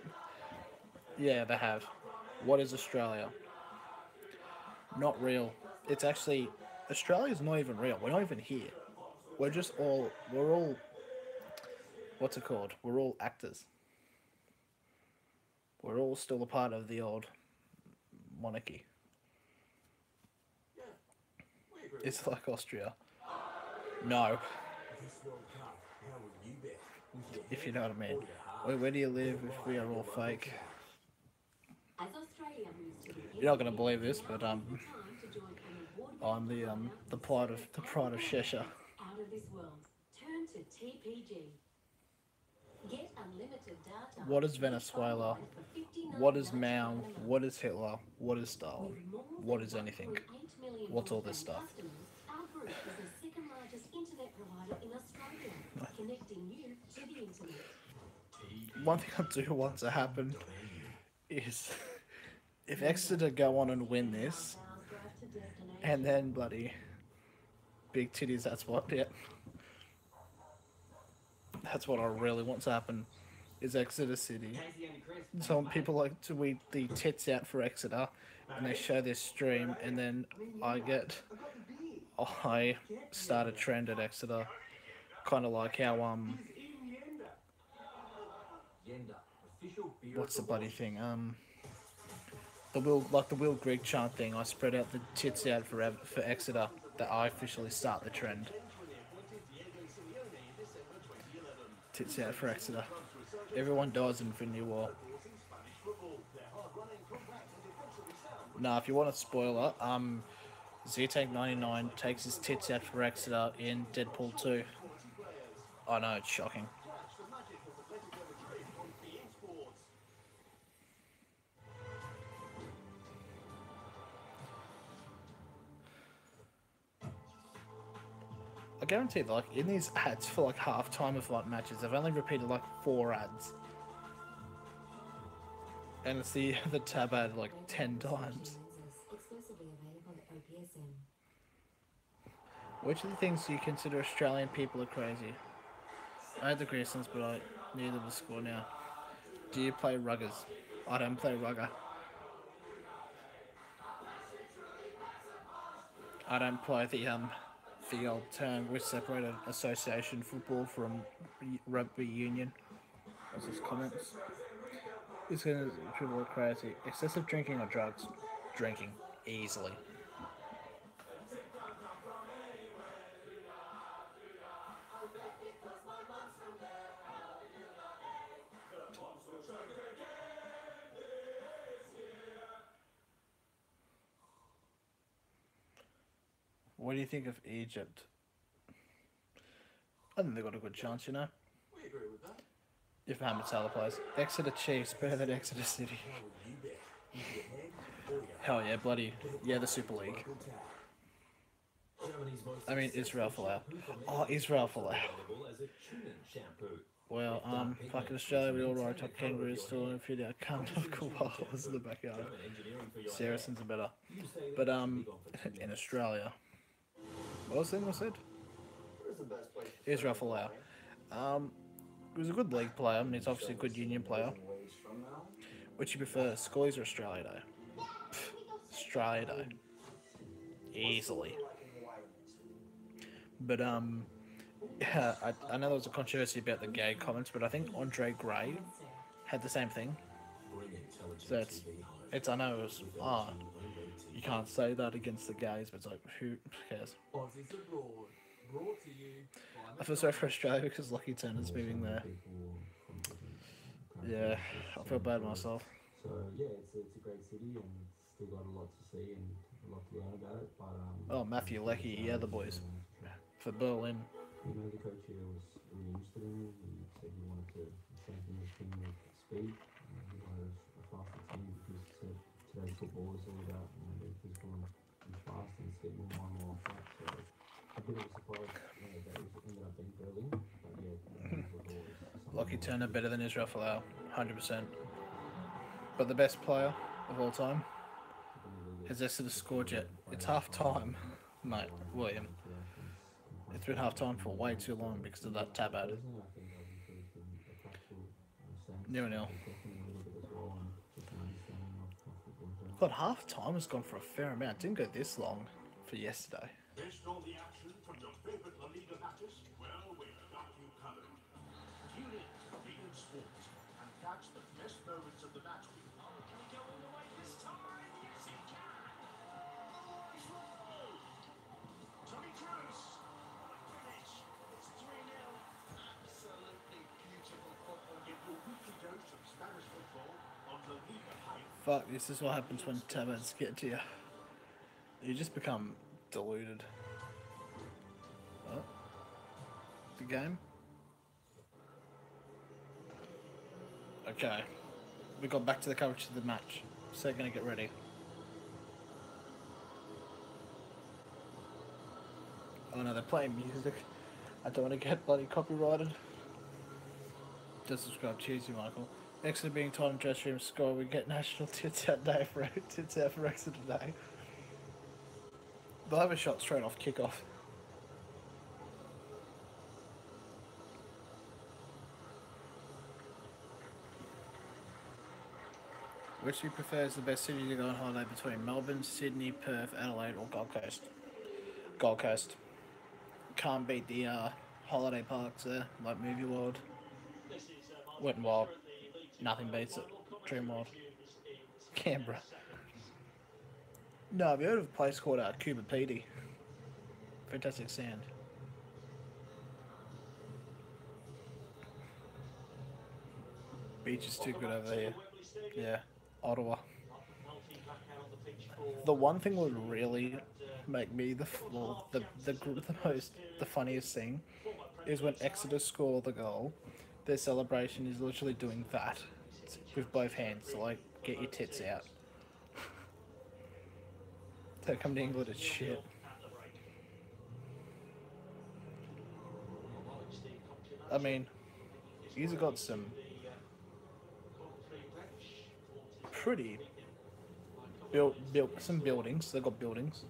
Yeah, they have. What is Australia? Not real. It's actually... Australia's not even real. We're not even here. We're all... What's it called? We're all actors. We're all still a part of the old monarchy. Yeah, we agree. It's like Austria. No, This World Cup, how will you bet? With your if you head know what I mean. or your heart? Where do you live if we are all fake? As Australia moves to the You're not gonna believe this, but I'm the pride of Cheshire. out of this world. Turn to TPG. Get unlimited data. What is Venezuela? What is Mao? What is Hitler? What is Stalin? What is anything? What's all this stuff? Our group is the second largest internet provider in Australia, connecting you to the internet. One thing I do want to happen is if Exeter go on and win this, and then bloody big titties. That's what. Yeah. That's what I really want to happen. Is Exeter City. Some people like to tweet the tits out for Exeter, and they show this stream, and then I start a trend at Exeter, kind of like how what's the bloody thing the Will Grigg chant thing. I spread out the tits out for Exeter. That I officially start the trend. Tits out for Exeter. Everyone dies in Infinity War. Nah, if you want a spoiler, Z-Tank99 takes his tits out for Exeter in Deadpool 2. I know, it's shocking. I guarantee, like, in these ads for, like, half-time of, like, matches, they've only repeated, like, 4 ads. And it's the tab ad, like, 10 times. Exclusively available at OPSM. Which of the things do you consider Australian people are crazy? I had the Graysons, but I neither will score now. Do you play ruggers? I don't play rugger. I don't play the old term which separated association football from rugby union. What's his comments? It's gonna people are crazy. Excessive drinking or drugs? Drinking. Easily. What do you think of Egypt? I think they've got a good chance, you know. We agree with that. If Mohamed Salah plays. Exeter Chiefs better than Exeter City. How will you bet? With your head or your heart? Hell yeah, bloody. Yeah, the Super League. Germany's most I mean, Israel Folau. Oh, Israel Folau. available as a tuning shampoo. Well, fucking Australia, we all ride top kangaroos still in a few days. Can't have koalas in the backyard. German engineering for your Saracens are better. You stay there, But, be gone for 2 in months. Australia. What was the thing I said? Israel Folau. He was a good league player, and he's obviously a good union player. Which you prefer, Scullies or Australia Day? Australia Day. Easily. But, yeah, I know there was a controversy about the gay comments, but I think Andre Gray had the same thing. Bring intelligent So TV home. I know it was, you can't say that against the gays, but it's like, who cares? Aussies abroad, brought to you by I feel sorry for Australia because Lucky Turner's moving there. Yeah, I feel bad myself. So yeah, it's a great city and still got a lot to see and a lot to learn about it. But Oh, Matthew Leckie, yeah, the boys. For Berlin. you know, the coach here was really interested in him. He said he wanted to strengthen his team with speed. He wanted a faster team because today's football is all about being physical and fast and it's getting more and more like that. So a bit of a surprise that it ended up being Berlin. But yeah, Lucky Turner better than Israel Folau, 100%. But the best player of all time has Exeter scored yet. It's half time, mate, William. It's been half time for way too long because of that tab ad. 0-0. But half time has gone for a fair amount. Didn't go this long for yesterday. Missed all the action from your favorite La Liga matches? Well, we've got you covered. Tune in to Bein Sports and catch the best moments of the match. Oh, can he go all the way this time? Yes, he can. Oh, it's rolled. Tony Cruz. What a finish. It's 3-0. Absolutely beautiful football. Get your weekly dose of Spanish football on the Liga Hype. Fuck, this is what happens when tablets get to you. You just become deluded. Oh. The game? Okay. We got back to the coverage of the match. So gonna get ready. Oh no, they're playing music. I don't want to get bloody copyrighted. Just subscribe. Cheers, you, Michael. Exeter being told in dress room score. We get national tits out day for tits out for Exeter today. They'll have a shot straight off kickoff. Which do you prefer is the best city to go on holiday between Melbourne, Sydney, Perth, Adelaide, or Gold Coast? Gold Coast. Can't beat the holiday parks there, like Movie World. Wet and Wild. Nothing beats it. Dream World. Canberra. No, have you heard of a place called Cuba Pedy? Fantastic sand. Beach is too good over here. Yeah, Ottawa. The one thing would really make me the funniest thing is when Exeter score the goal. Their celebration is literally doing that with both hands, so like get your tits out. They come to England, it's shit. I mean, he's got some pretty built some buildings. They've got buildings.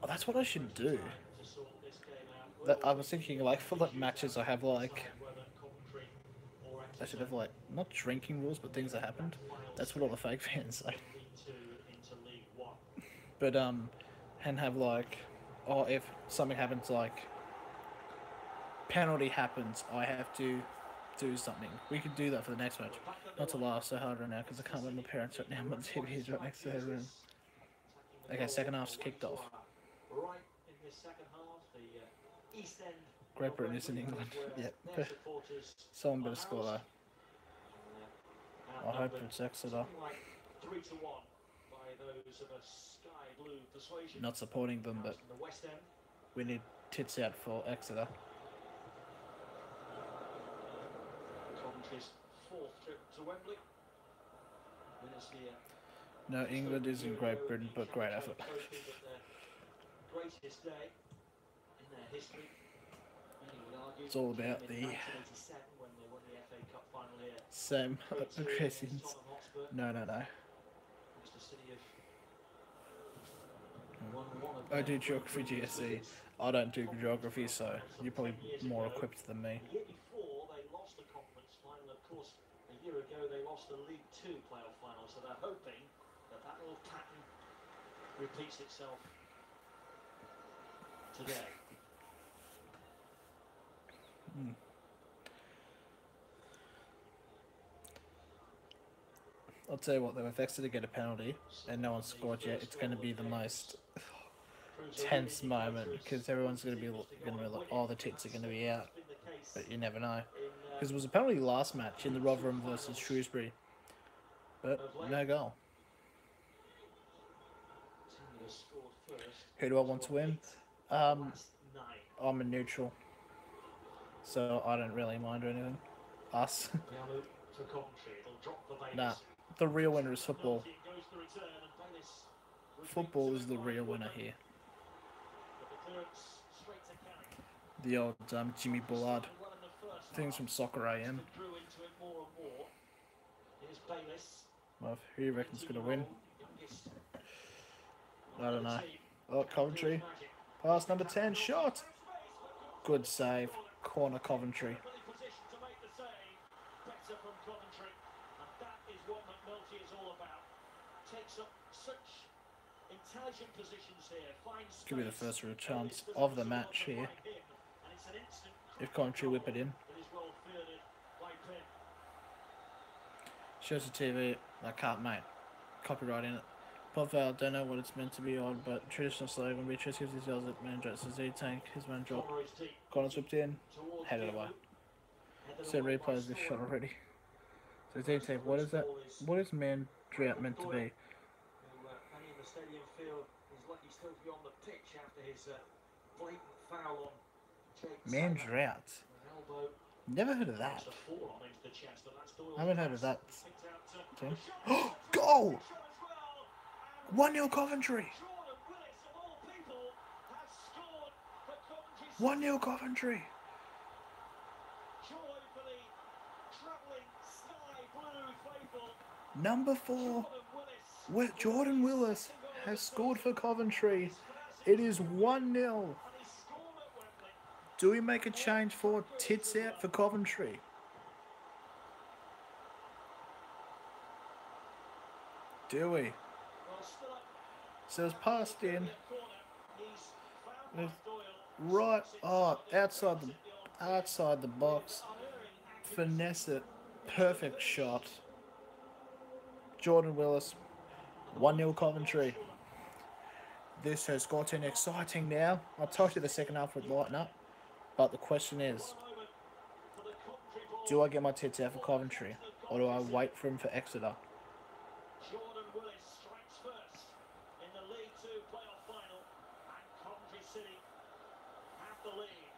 Oh, that's what I should do. That I was thinking, like for like matches, I have like I should have like not drinking rules, but things that happened. That's what all the fake fans say. But and have like, oh, if something happens, like penalty happens, I have to do something. We could do that for the next match. Not to laugh so hard right now because I can't let my parents right now. My TV is right next to their room. Okay, second half's kicked off. Great Britain is in England. Yep. Someone better score though. I hope it's Exeter. Not supporting them, but we need tits out for Exeter. No, England is in Great Britain, but great effort. It's all about the same aggressions. No. I do geography GSE. I don't do geography, so you're probably more equipped than me. The year before, they lost the conference final. Of course, a year ago, they lost the League 2 playoff final. So they're hoping that that little pattern repeats itself today. I'll tell you what, though, if Exeter get a penalty and no one scored yet, it's going to be the most tense moment because everyone's going to be like, oh, the tits are going to be out. But you never know. Because it was a penalty last match in the Rotherham versus Shrewsbury. But no goal. Who do I want to win? I'm a neutral. So I don't really mind or anything. Us. Nah. The real winner is football. Football is the real winner here. The old Jimmy Bullard. Things from Soccer AM. Well, who do you reckon's going to win? I don't know. Oh, Coventry. Pass number 10. Shot. Good save. Corner Coventry. Could be the first real chance of the match here. if Coventry whip it in. It is well fielded by Penn. Shows the TV. I can't, mate. Copyright in it. Pop Val, don't know what it's meant to be on, but traditional slogan, Beatrice gives his yells at man drops the Z tank, his man drop. Conroy's deep Connors whipped in, towards headed away. Headed So away by replays this shot Story. already. So Z tank, what is that? What is man drought meant to be? Who, many in the stadium feel is likely still to be on the pitch after his blatant foul on Jake Man Sanger. drought. An elbow Never heard of that. against the forearm into the chest, and that's Doyle's I haven't heard of pass. that. Picked out, Tim. the shot. Goal! Shot as well, and 1-0 Coventry! Jordan Willis, of all people, has scored for Coventry. 1-0 Coventry! Joy for the travelling sky blue faithful. Number 4, Jordan Willis. Jordan Willis has scored for Coventry. It is 1-0. And he scored at Wembley. Do we make a change for tits out for Coventry? Do we? Well, still up So it's passed in. corner. He's found It's Doyle. right outside the box. Finesse it. Perfect shot. Jordan Willis. 1-0 Coventry. This has gotten exciting now. I told you the second half would lighten up. But the question is, do I get my tits out for Coventry? Or do I wait for him for Exeter? Jordan Willis strikes first in the League Two playoff final, and Coventry City have the lead.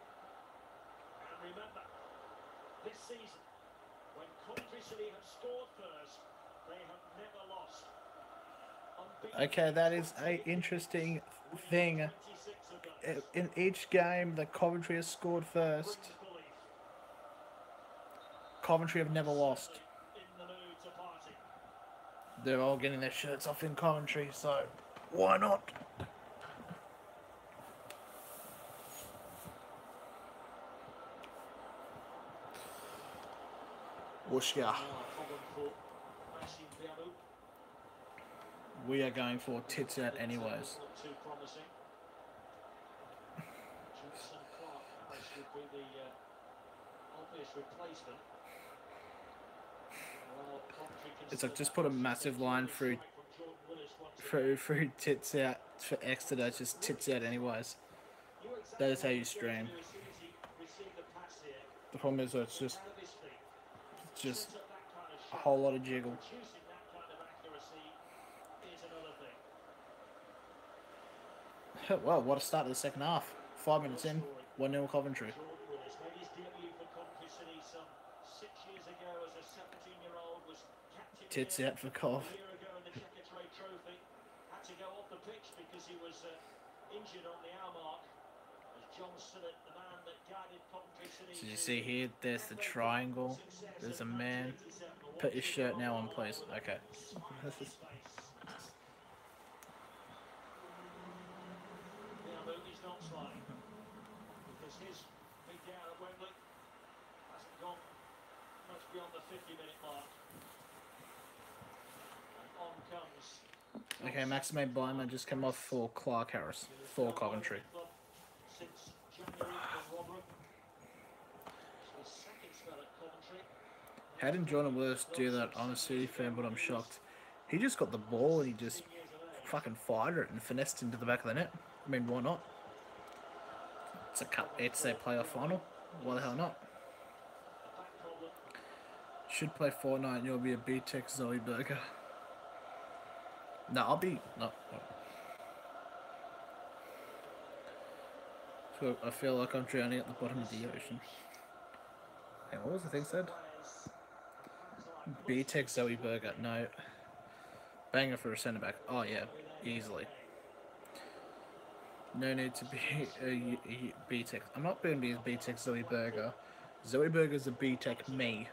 And remember, this season, when Coventry City have scored first, they have never lost. Unbeaten Okay, that is a interesting thing. 26 of those. In each game that Coventry has scored first, Brings belief Coventry have never lost. in the mood to party. They're all getting their shirts off in Coventry, so why not? Whooshka. Now, problem for Maxime Biabou. We are going for tits out anyways. Not too promising. Johnson Clark Harris would be the obvious replacement. Well, Coventry can It's like still just put a massive line through strike from Jordan Willis once again. tits out for Exeter, just tits out anyways. You exactly That is how what you he's stream. going to do as soon as he received the pass here. The problem is that it's just Out of his feet. just Set up that kind of a shot. whole lot of jiggle. Producing that kind of accuracy is another thing. Well, what a start to the second half. 5 minutes in, 1-0 Coventry. Jordan Willis made his debut for Coventry City some 6 years ago as a 17-year-old, was captain Tits here out for Cov. a year ago in the Checker Trade Trophy. Had to go off the pitch because he was injured on the hour mark. As John Sillett, the man that guided Coventry City. So you see here, there's the triangle. There's a man. Put your shirt now on, please. Okay. He's not smiling because his big day out at Wembley hasn't gone much beyond the 50-minute mark. And on comes Okay, Maxime Byman just came off for Clark Harris for Coventry. since January from Rotherham. His second spell at Coventry. How did Jordan Willis do that? I'm a City fan, but I'm shocked. He just got the ball and he just fucking fired it and finessed into the back of the net. I mean, why not? It's a cup. It's a playoff final. Why the hell not? Should play Fortnite and you'll be a B-Tech Zoe Burger. No, I'll be... No. I feel like I'm drowning at the bottom of the ocean. Hey, what was the thing said? B-Tech Zoe Burger. No. Banger for a centre back. Oh yeah, easily. No need to be a B-Tech. I'm not going to be a B-Tech Zoe Burger. Zoe Burger's a B-Tech me.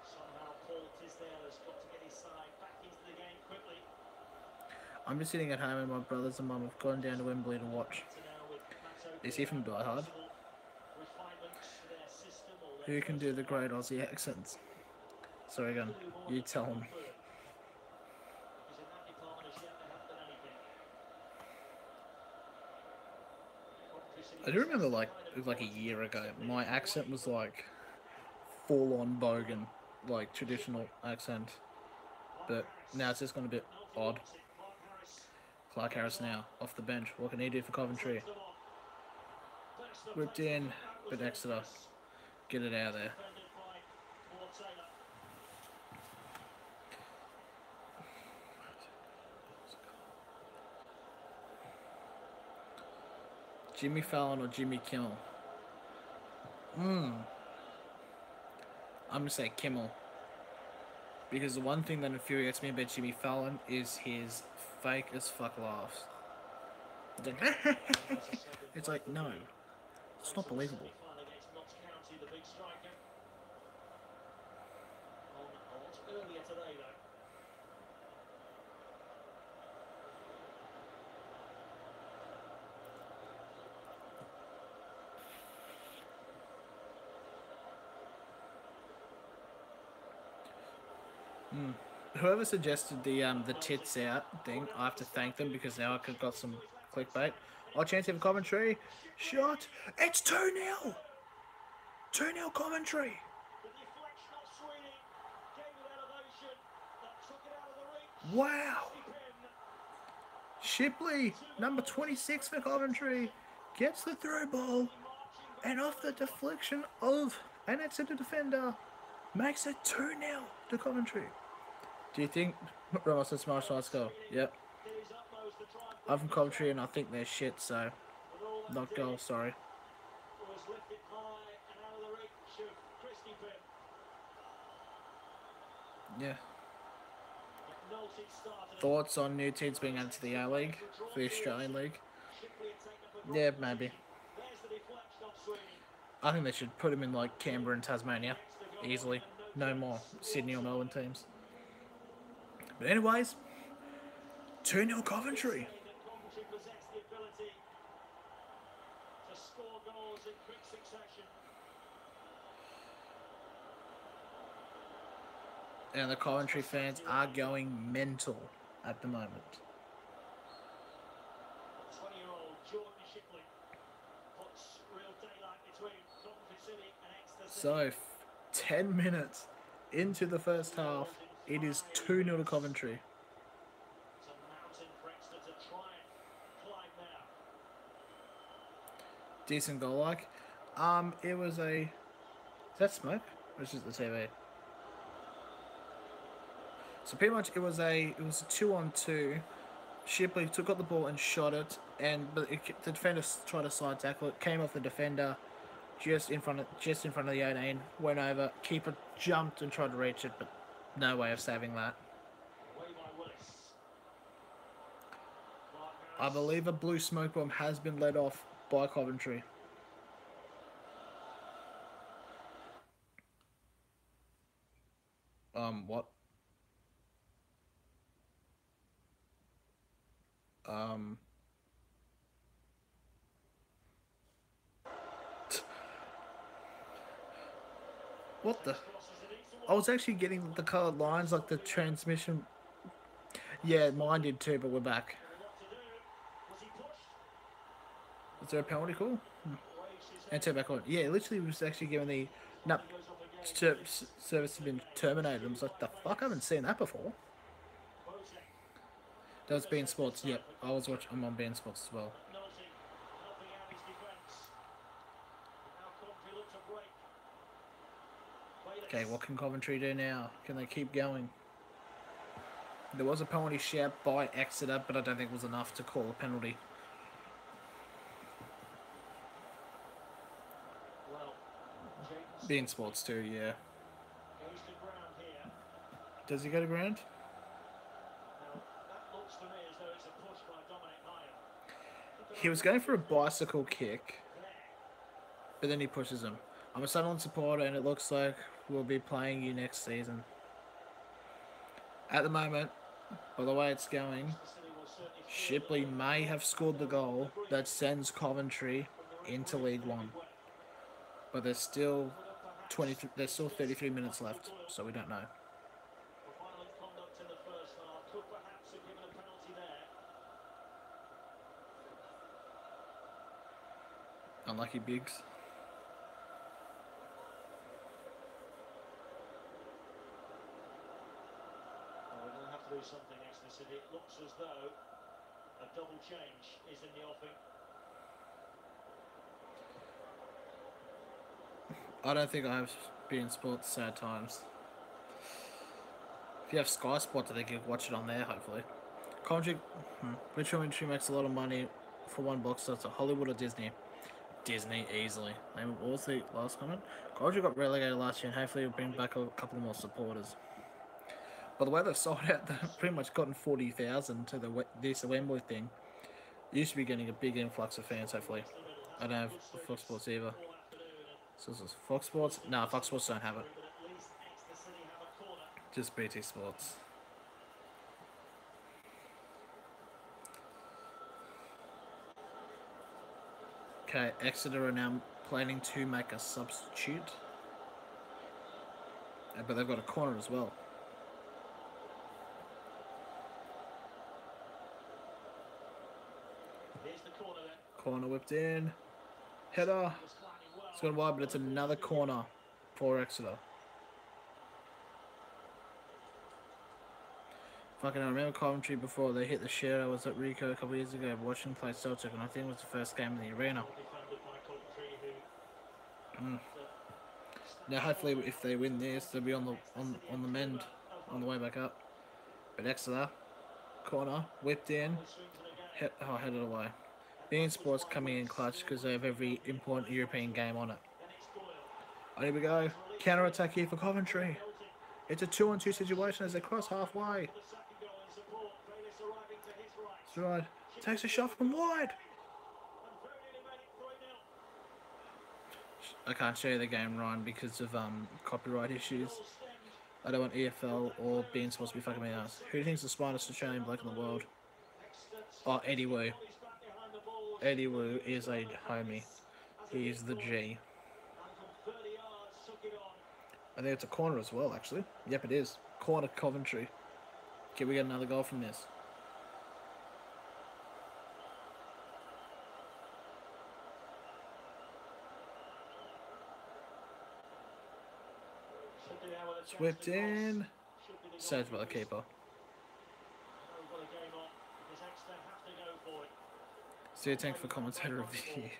Somehow Paul Tisdale has got to get his side back into the game quickly. I'm just sitting at home and my brothers and mum have gone down to Wembley to watch. So now with Matt Is he from Die Hard? refinements to their system or Who can do the great Aussie accents? Sorry again, you tell him. because in that department as yet they haven't done anything. Coventry City I do remember like it was like a year ago. My accent was like full on bogan, like traditional accent, but now it's just gone a bit odd. Clark Harris now off the bench. What can he do for Coventry? Whipped in, but Exeter get it out of there. Jimmy Fallon or Jimmy Kimmel? I'm gonna say Kimmel. Because the one thing that infuriates me about Jimmy Fallon is his fake as fuck laughs. It's like, it's like, no, it's not believable. Earlier today, though. Whoever suggested the tits out thing, I have to thank them because now I could got some clickbait. Oh, chance of Coventry. Shot. It's 2-0. 2-0 Coventry. The deflection of Sweeney gave it elevation that took it out of the reach. Wow. Pin. Shipley, number 26 for Coventry, gets the through ball and off the deflection of an Exeter defender, makes it 2-0 to Coventry. Do you think Ramos has smashed high score? Yep. Did his utmost to try and I'm from Coventry and I think they're shit, so but all that not goal, sorry. was lifted high and out of the reach of Christie Pym. Yeah. McNulty started it. Thoughts on new teams being added to the A League, for the Australian League? Shipley had taken up a Yeah, good maybe. position. There's the deflection of Sweeney. I think they should put him in like Canberra and Tasmania, easily. No more Sydney or Melbourne teams. But anyways, 2-0 Coventry. Saying that Coventry possess the ability to score goals in quick succession. And the Coventry fans are going mental at the moment. 20-year-old Jordan Shipley puts real daylight between Coventry City and Exeter City. So, 10 minutes into the first half, it is 2-0 to Coventry. It's a mountain for Exeter to try and climb now. Decent goal like. It was a... Is that smoke? Or is it the TV? So pretty much it was a 2-on-2. Shipley got the ball and shot it, but the defender tried to side tackle it, came off the defender just in front of the 18, went over, keeper jumped and tried to reach it, but no way of saving that. Away by Willis. Clark I Harris. believe a blue smoke bomb has been let off by Coventry. What? What the? I was actually getting the coloured lines, like the transmission. Yeah, mine did too, but we're back. What to do? Was he pushed? Is there a penalty call? Waves his And turn back on. Yeah, literally was actually given the no, goes up again. service has been terminated. I was like, the fuck, I haven't seen that before. Boateng. That was beIN Sports. Yep, I was watching. I'm on beIN Sports as well. McNulty helping out his defence. Now Coventry look to break. Bayless. Okay, what can Coventry do now? Can they keep going? There was a penalty shout by Exeter, but I don't think it was enough to call a penalty. Well, James beIN Sports too, yeah. goes to ground here. Does he go to ground? Now, that looks to me as though it's a push by Dominic Hyer. He was going for a bicycle kick, but then he pushes him. I'm a Sunderland supporter, and it looks like we'll be playing you next season. At the moment, by the way it's going, Shipley may have scored the goal that sends Coventry into League One. But there's still 33 minutes left, so we don't know. For violent conduct in the first half, could perhaps have given a penalty there. Unlucky Biggs. Well, we're going to have to do something, Exeter City. It looks as though a double change is in the offing. I don't think I have been sports sad times. If you have Sky Sports, I think you can watch it on there, hopefully. Coventry, which country makes a lot of money for one box set? Hollywood or Disney? Disney, easily. And what was the last comment? Coventry got relegated last year, and hopefully it'll bring back a couple more supporters. By the way, they've sold out. They've pretty much gotten 40,000 to the Wembley thing. Used to be getting a big influx of fans, hopefully. I don't have Fox Sports either. So this is Fox Sports? No, Fox Sports don't have it. But at least Exeter City have a corner. Just BT Sports. Okay, Exeter are now planning to make a substitute. But they've got a corner as well. Here's the corner then. Corner whipped in. Header. Was climbing well. It's gone wide, but it's another corner for Exeter. Fucking, I remember Coventry before they hit the share. I was at Rico a couple of years ago watching play Celtic, and I think it was the first game in the arena. Defended by Coventry, who Now, hopefully, if they win this, they'll be on the mend on the way back up. But Exeter, corner, whipped in, headed away. Being Sports coming in clutch because they have every important European game on it. Oh, here we go. Counter attack here for Coventry. It's a 2-on-2 situation as they cross halfway. That's right. Takes a shot from wide. I can't show you the game, Ryan, because of copyright issues. I don't want EFL or being supposed to be fucking me ass. Who do you think's the smartest Australian bloke in the world? Oh, Eddie Wu. Eddie Wu is a homie. He is the G. I think it's a corner as well, actually. Yep, it is. Corner Coventry. Can we get another goal from this? It's whipped in. Saved by the keeper. See, thanks for commentator of the year.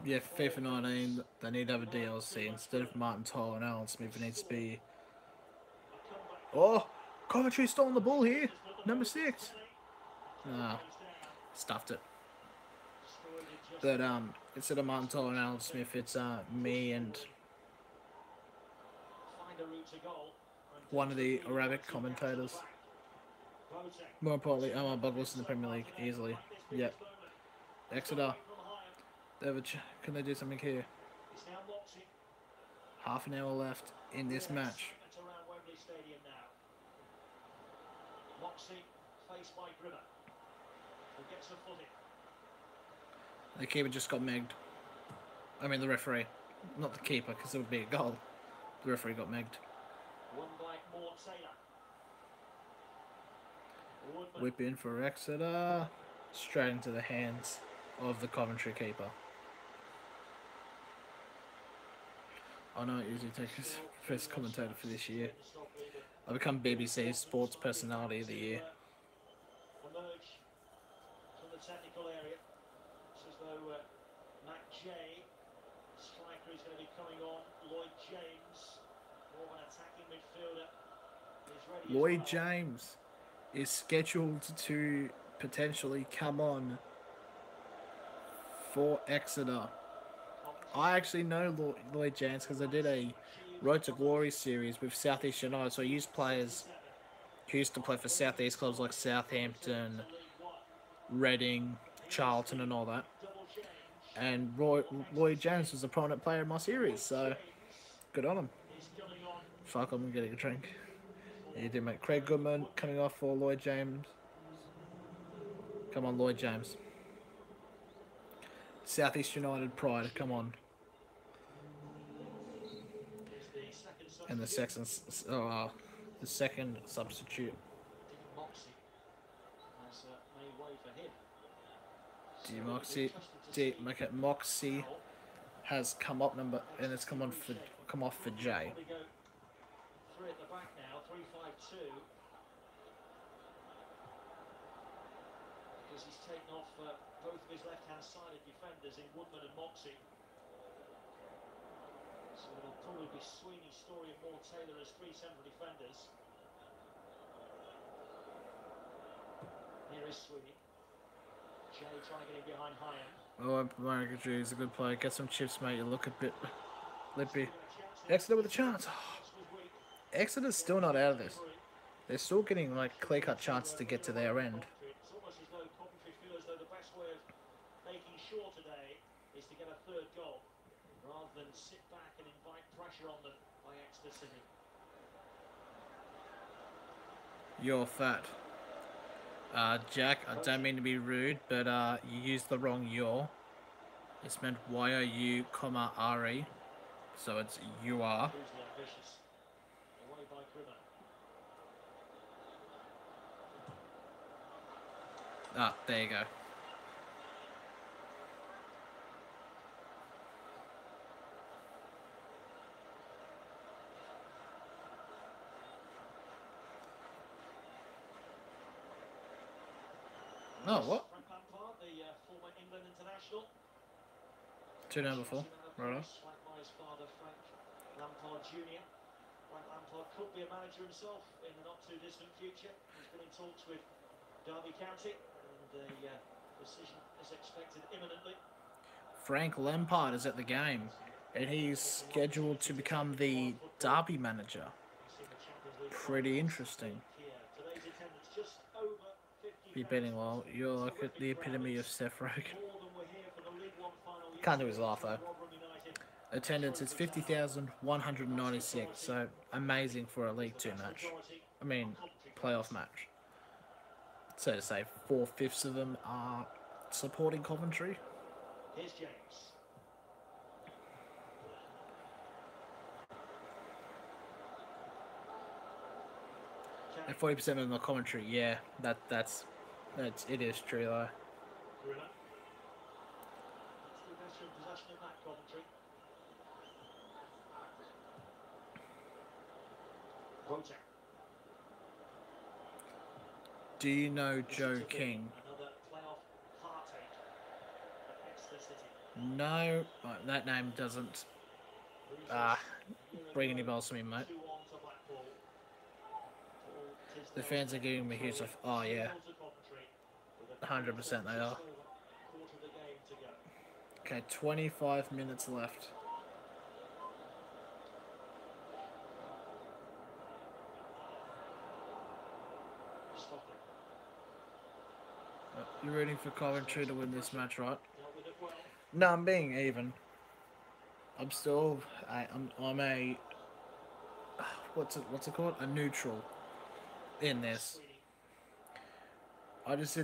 Yeah, FIFA 19, they need to have a DLC. Instead of Martin Toll and Alan Smith, it needs to be... Oh! Coventry stolen the ball here! Number 6! Nah, stuffed it. But, instead of Martin Toll and Alan Smith, it's, me and... one of the Arabic commentators. More importantly, I'm on Bugles in the Premier League, easily. Yep. Exeter. Can they do something here? Half an hour left in this match. The keeper just got megged. I mean the referee. Not the keeper, because it would be a goal. The referee got megged. Whip in for Exeter. Straight into the hands of the Coventry keeper. I know I usually take as first commentator for this year. I become BBC Sports Personality of the Year. Emerge from the technical area. It's as though Matt J, striker, is going to be coming on. Lloyd James, more of an attacking midfielder, is ready. Lloyd James is scheduled to potentially come on for Exeter. I actually know Lloyd James because I did a Road to Glory series with South East United, so I used players who used to play for South East clubs like Southampton, Reading, Charlton and all that. And Lloyd James was a prominent player in my series, so good on him. Fuck, I'm getting a drink. Yeah, you did, mate. Craig Goodman coming off for Lloyd James. Come on, Lloyd James. South East United pride, come on. And the second substitute. Moxie has come up number and it's come off for Jay. Probably go three at the back now, 3-5-2. Because he's taken off both of his left-hand sided defenders in Woodman and Moxie. So it'll probably be Sweeney, Story and Moore Taylor as three central defenders. Here is Sweeney. Jay trying to get him behind Hyan. Oh, Margaret is a good player. Get some chips, mate. You look a bit lippy. Exeter with a chance. Exeter's still not out of this. They're still getting like clear-cut chances to get to their end. It's almost as though Coventry feel as though the best way of making sure today is to get a third goal, rather than sit back and invite pressure on them by Exeter City. You're fat. Jack, I don't mean to be rude, but you used the wrong "you're." It's meant Y-O-U, R-E. So it's you are. Who's the ambitious? Away by Grimmer. Ah, there you go. Oh, what? Frank Lampard, the former England international. 2-4. Right on. Like by his father, Frank Lampard Jr. Frank Lampard could be a manager himself in the not too distant future. He's been in talks with Derby County, and the decision is expected imminently. Frank Lampard is at the game, and he's scheduled to become the Derby manager. Pretty interesting. Today's attendance just over 50,000. Be betting well. You're like the epitome of Seth Rogen. More than we're here for the League One final Can't do his laugh though. Rotherham United. Attendance is 50,196, so amazing for a League Two match. I mean, playoff match. So to say, 4/5 of them are supporting Coventry. Here's James. And 40% of them are Coventry. Yeah, that's it is true though. Grimmer. Let's do better in possession of that, Coventry. Boateng. Do you know Joe King? Another playoff heartache at Exeter City. No, that name doesn't bring any bells to me, mate. 2-1 to Blackpool. The fans are giving me huge of, oh yeah, 100% they are. Okay, 25 minutes left. You're rooting for Coventry to win this match, right? No, I'm being even. I'm still, I'm a, what's it called? A neutral in this. I was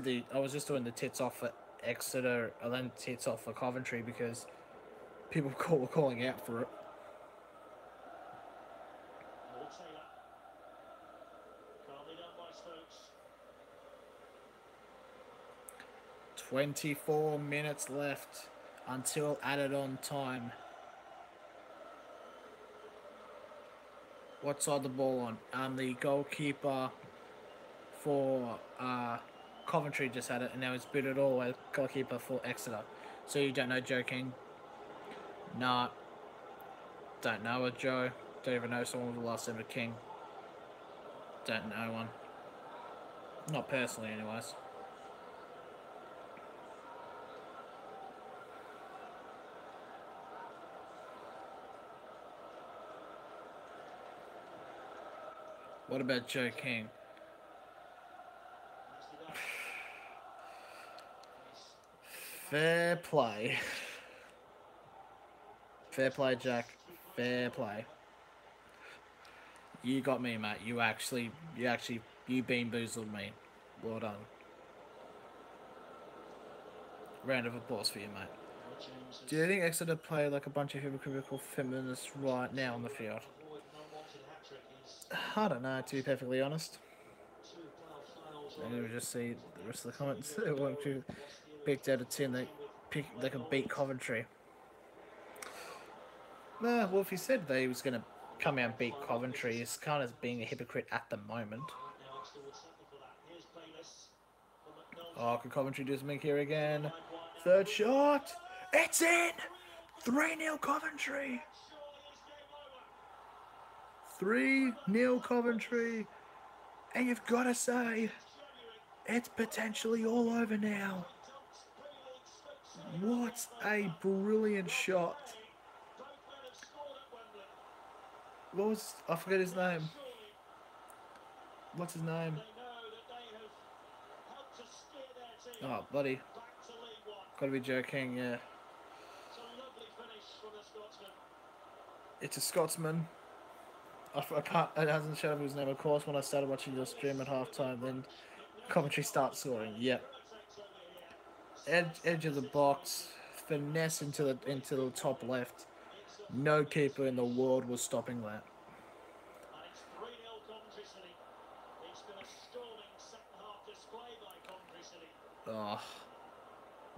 just doing the tits off for Exeter and then tits off for Coventry because people were calling out for it. Moore Taylor. Calmly done by Stokes. 24 minutes left until added on time. What side the ball on? The goalkeeper for Coventry just had it, and now he's booted all the way. Goalkeeper for Exeter. So you don't know Joe King? Nah. Don't know a Joe. Don't even know someone with the last name of King. Don't know one. Not personally, anyways. What about Joe King? Fair play. Fair play, Jack. Fair play. You got me, mate. You bean boozled me. Well done. Round of applause for you, mate. Do you think Exeter play like a bunch of hypocritical feminists right now on the field? I don't know, to be perfectly honest. And we'll just see the rest of the comments. picked out a team that could beat Coventry. Nah, well, if he said that he was going to come out and beat Coventry, he's kind of being a hypocrite at the moment. Now Exeter would settle for that. Here's Bayless for McNulty. Oh, could Coventry do something here again? Third shot. It's in! 3-0 Coventry. 3-0 Coventry. And you've got to say, it's potentially all over now. What a brilliant shot. What was... I forget his name. What's his name? Oh, buddy. Gotta be joking, yeah. It's a Scotsman. I can't... It hasn't shown up his name, of course, when I started watching your stream at halftime. Then Coventry starts scoring. Yep. Edge of the box. Finesse into the top left. No keeper in the world was stopping that. Oh,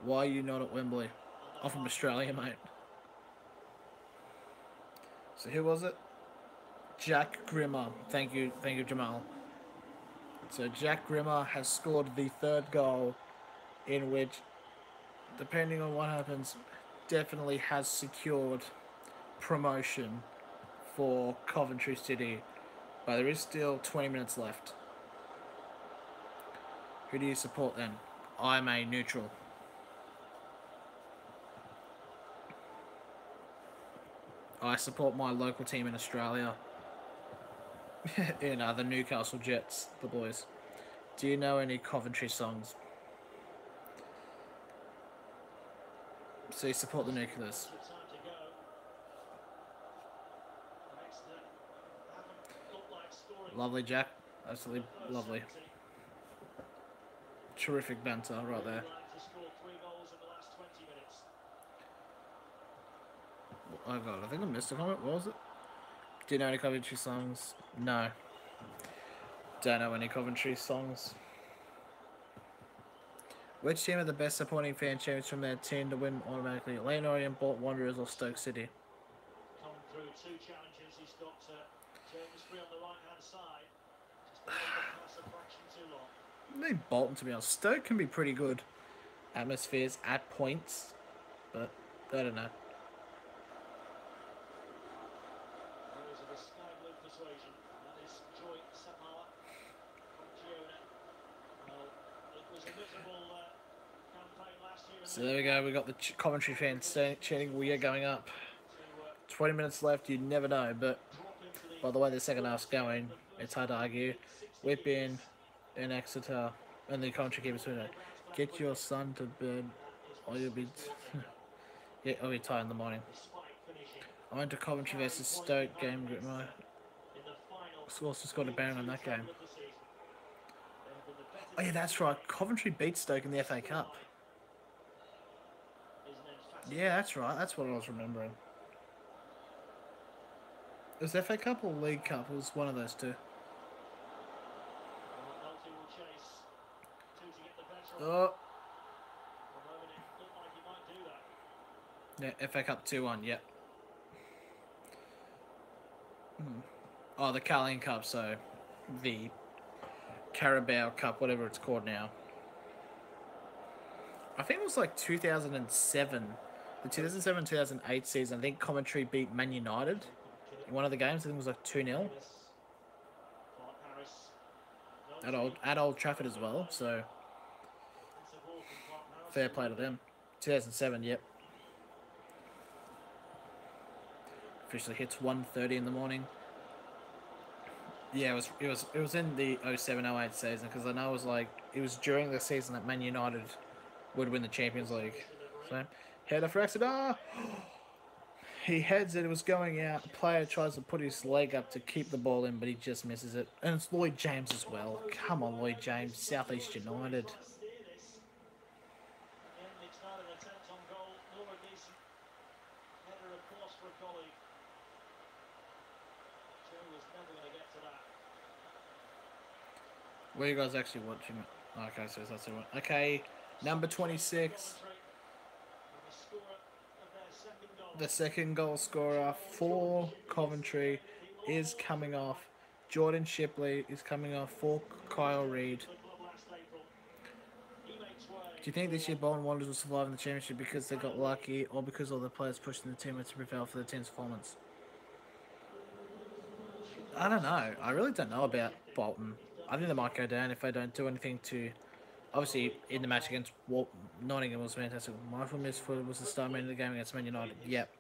why are you not at Wembley? I'm from Australia, mate. So who was it? Jack Grimmer. Thank you, Jamal. So Jack Grimmer has scored the third goal, in which, depending on what happens, definitely has secured promotion for Coventry City. But there is still 20 minutes left. Who do you support then? I'm a neutral. I support my local team in Australia. In the Newcastle Jets, the boys. Do you know any Coventry songs? So you support the Nuclears. Lovely, Jack. Absolutely lovely. Terrific banter right there. Oh god, I think I missed a comment. What was it? Do you know any Coventry songs? No. Don't know any Coventry songs. Which team are the best supporting fan champions from their team to win automatically? Lane Orient, Bolt Wanderers, or Stoke City? Coming through 2 challenges, he's got James Free on the right-hand side. Just been able to pass a fraction too long. I think Bolton, to be honest. Stoke can be pretty good atmospheres at points, but I don't know. There is a sky blue persuasion. That is Joy Samara from Giona. Well, it was a miserable campaign last year. So there we go. We got the Coventry fans chanting, "We are going up." 20 minutes left. You never know, but by the way the second half's going, it's hard to argue. Whip in Exeter, and the Coventry keepers doing it. Get your son to bed, or you'll be yeah, I'll be tired in the morning. I went to Coventry versus Stoke game. My also scored a banger in that game. Oh yeah, that's right. Coventry beat Stoke in the FA Cup. Yeah, that's right. That's what I was remembering. It was FA Cup or League Cup? It was one of those two. Oh. Yeah, FA Cup 2-1, yep. Oh, the Carling Cup, so the Carabao Cup, whatever it's called now. I think it was like 2007. The 2007-2008 season, I think Coventry beat Man United in one of the games. I think it was like 2-0. At Old Trafford as well, so fair play to them. 2007, yep. Officially hits 1:30 in the morning. Yeah, it was in the 07-08 season, because I know it was during the season that Man United would win the Champions League. So header for Exeter. He heads it. It was going out. The player tries to put his leg up to keep the ball in, but he just misses it. And it's Lloyd James as well. Come on, Lloyd James. South East United. Where are you guys actually watching it? Okay, so that's it. Okay, Number 26, the second goal scorer for Coventry, is coming off. Jordan Shipley is coming off for Kyle Reid. Do you think this year Bolton Wanderers will survive in the championship because they got lucky, or because all the players pushing the team to prevail for the team's performance? I don't know. I really don't know about Bolton. I think they might go down if they don't do anything to. Obviously, in the match against Nottingham was fantastic. Michael Misford was the star man of the game against Man United. Yep.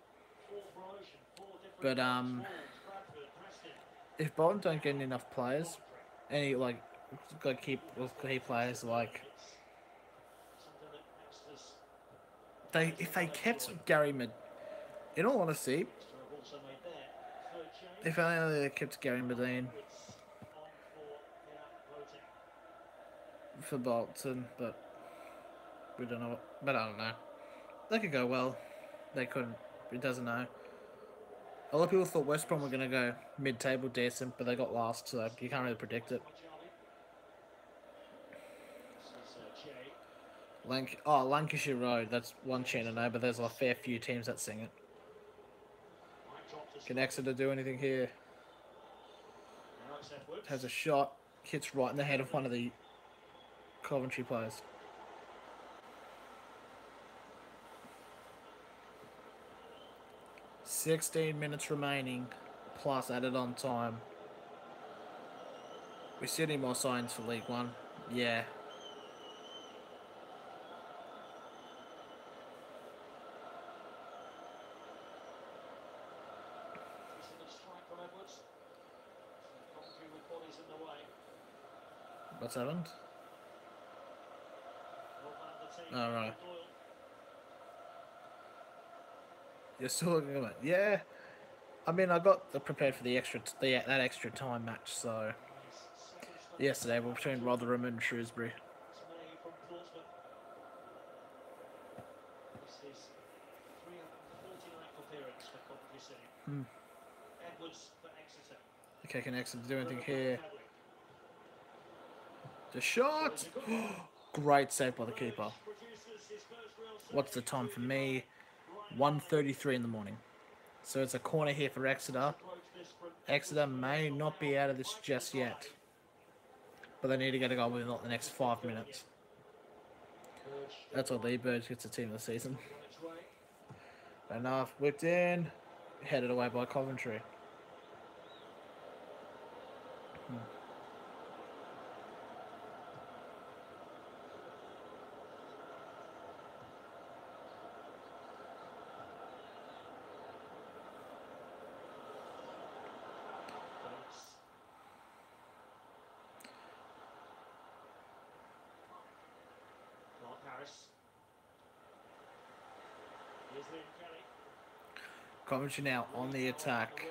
But if Bolton don't get enough players, any key players if they kept Gary in all honesty, if only they kept Gary Medine for Bolton, but we don't know. But I don't know. They could go well. They couldn't. It doesn't know. A lot of people thought West Brom were going to go mid-table decent, but they got last, so you can't really predict it. Lancashire Road. That's one chant I know, but there's a fair few teams that sing it. Can Exeter do anything here? Has a shot, hits right in the head of one of the Coventry players. "16 minutes remaining, plus added on time. We still need more signs for League One. Yeah. What's happened? All right. You're still looking at it. Yeah. I mean, I got prepared for that extra time match. So yesterday we're between Rotherham and Shrewsbury. Okay, can Exeter do anything here? The shot! Great save by the keeper. What's the time for me? 1:33 in the morning. So it's a corner here for Exeter. Exeter may not be out of this just yet, but they need to get a goal within the next 5 minutes. That's what Lee Bird gets the team of the season. Enough. Whipped in. Headed away by Coventry. Coventry now on the attack.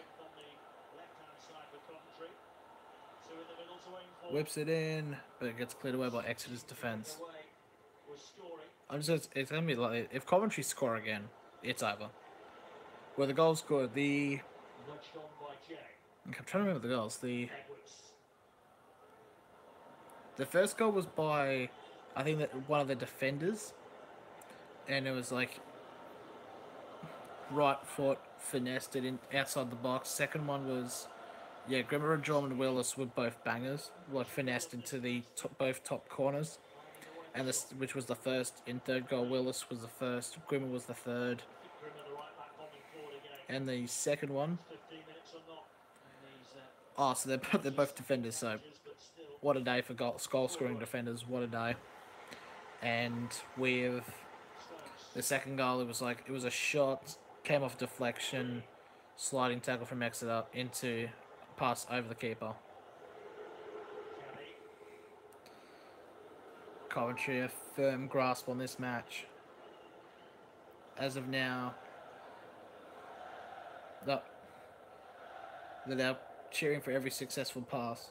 Whips it in, but it gets cleared away by Exeter's defence. It's going to be like, if Coventry score again, it's over. Well, the goals scored, I'm trying to remember the goals. The first goal was by, I think, that one of the defenders, and it was like right foot finessed it in outside the box. Second one was, Grimmer and Drummond Willis were both bangers, like finessed into the both top corners, and which was the first. In third goal, Willis was the first, Grimmer was the third, and the second one. Oh, so they're both defenders. So what a day for goal scoring defenders! What a day! And with the second goal, it was a shot. Came off deflection, sliding tackle from Exeter into pass over the keeper. Coventry a firm grasp on this match. As of now, they're now cheering for every successful pass.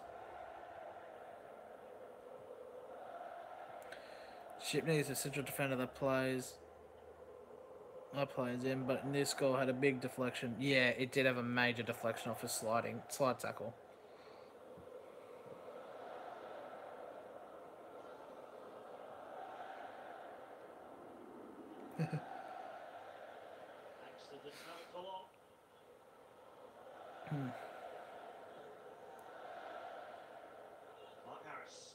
Shipney is a central defender that plays in, but in this goal had a big deflection. Yeah, it did have a major deflection off a slide tackle. didn't have it for long. Mark Harris.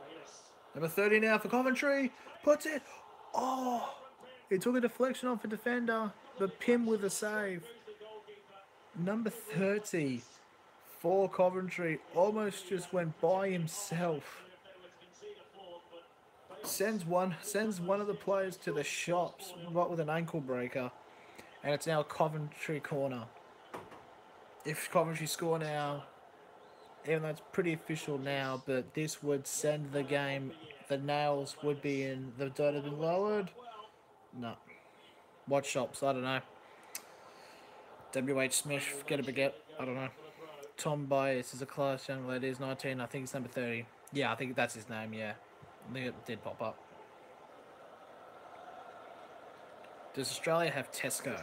Bayliss. Number 30 now for Coventry. Puts it. Oh, he took a deflection off a defender, but Pim with a save. Number 30 for Coventry almost just went by himself. Sends one of the players to the shops, right with an ankle breaker, and it's now a Coventry corner. If Coventry score now, even though it's pretty official now, but this would send the game. The nails would be in. The dirt has been lowered. No. What shops? I don't know. WH Smith, get a baguette. I don't know. Tom Bias is a class young lady. He's 19. I think it's number 30. Yeah, I think that's his name. Yeah, I think it did pop up. Does Australia have Tesco?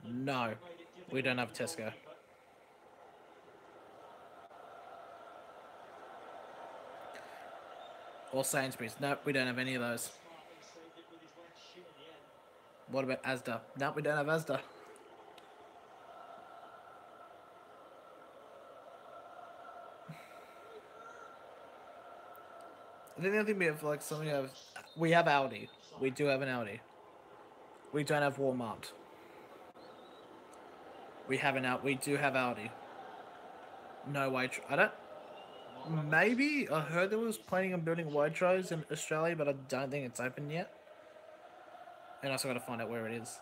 No, we don't have Tesco. Or Sainsbury's. Nope, we don't have any of those. What about Asda? Nope, we don't have Asda. I think the other thing we have, like, something else. We have Aldi. We do have an Aldi. We don't have Walmart. We have an Aldi. We do have Aldi. No Waitrose. I don't. Maybe I heard there was planning on building Waitrose in Australia, but I don't think it's open yet. And I also got to find out where it is.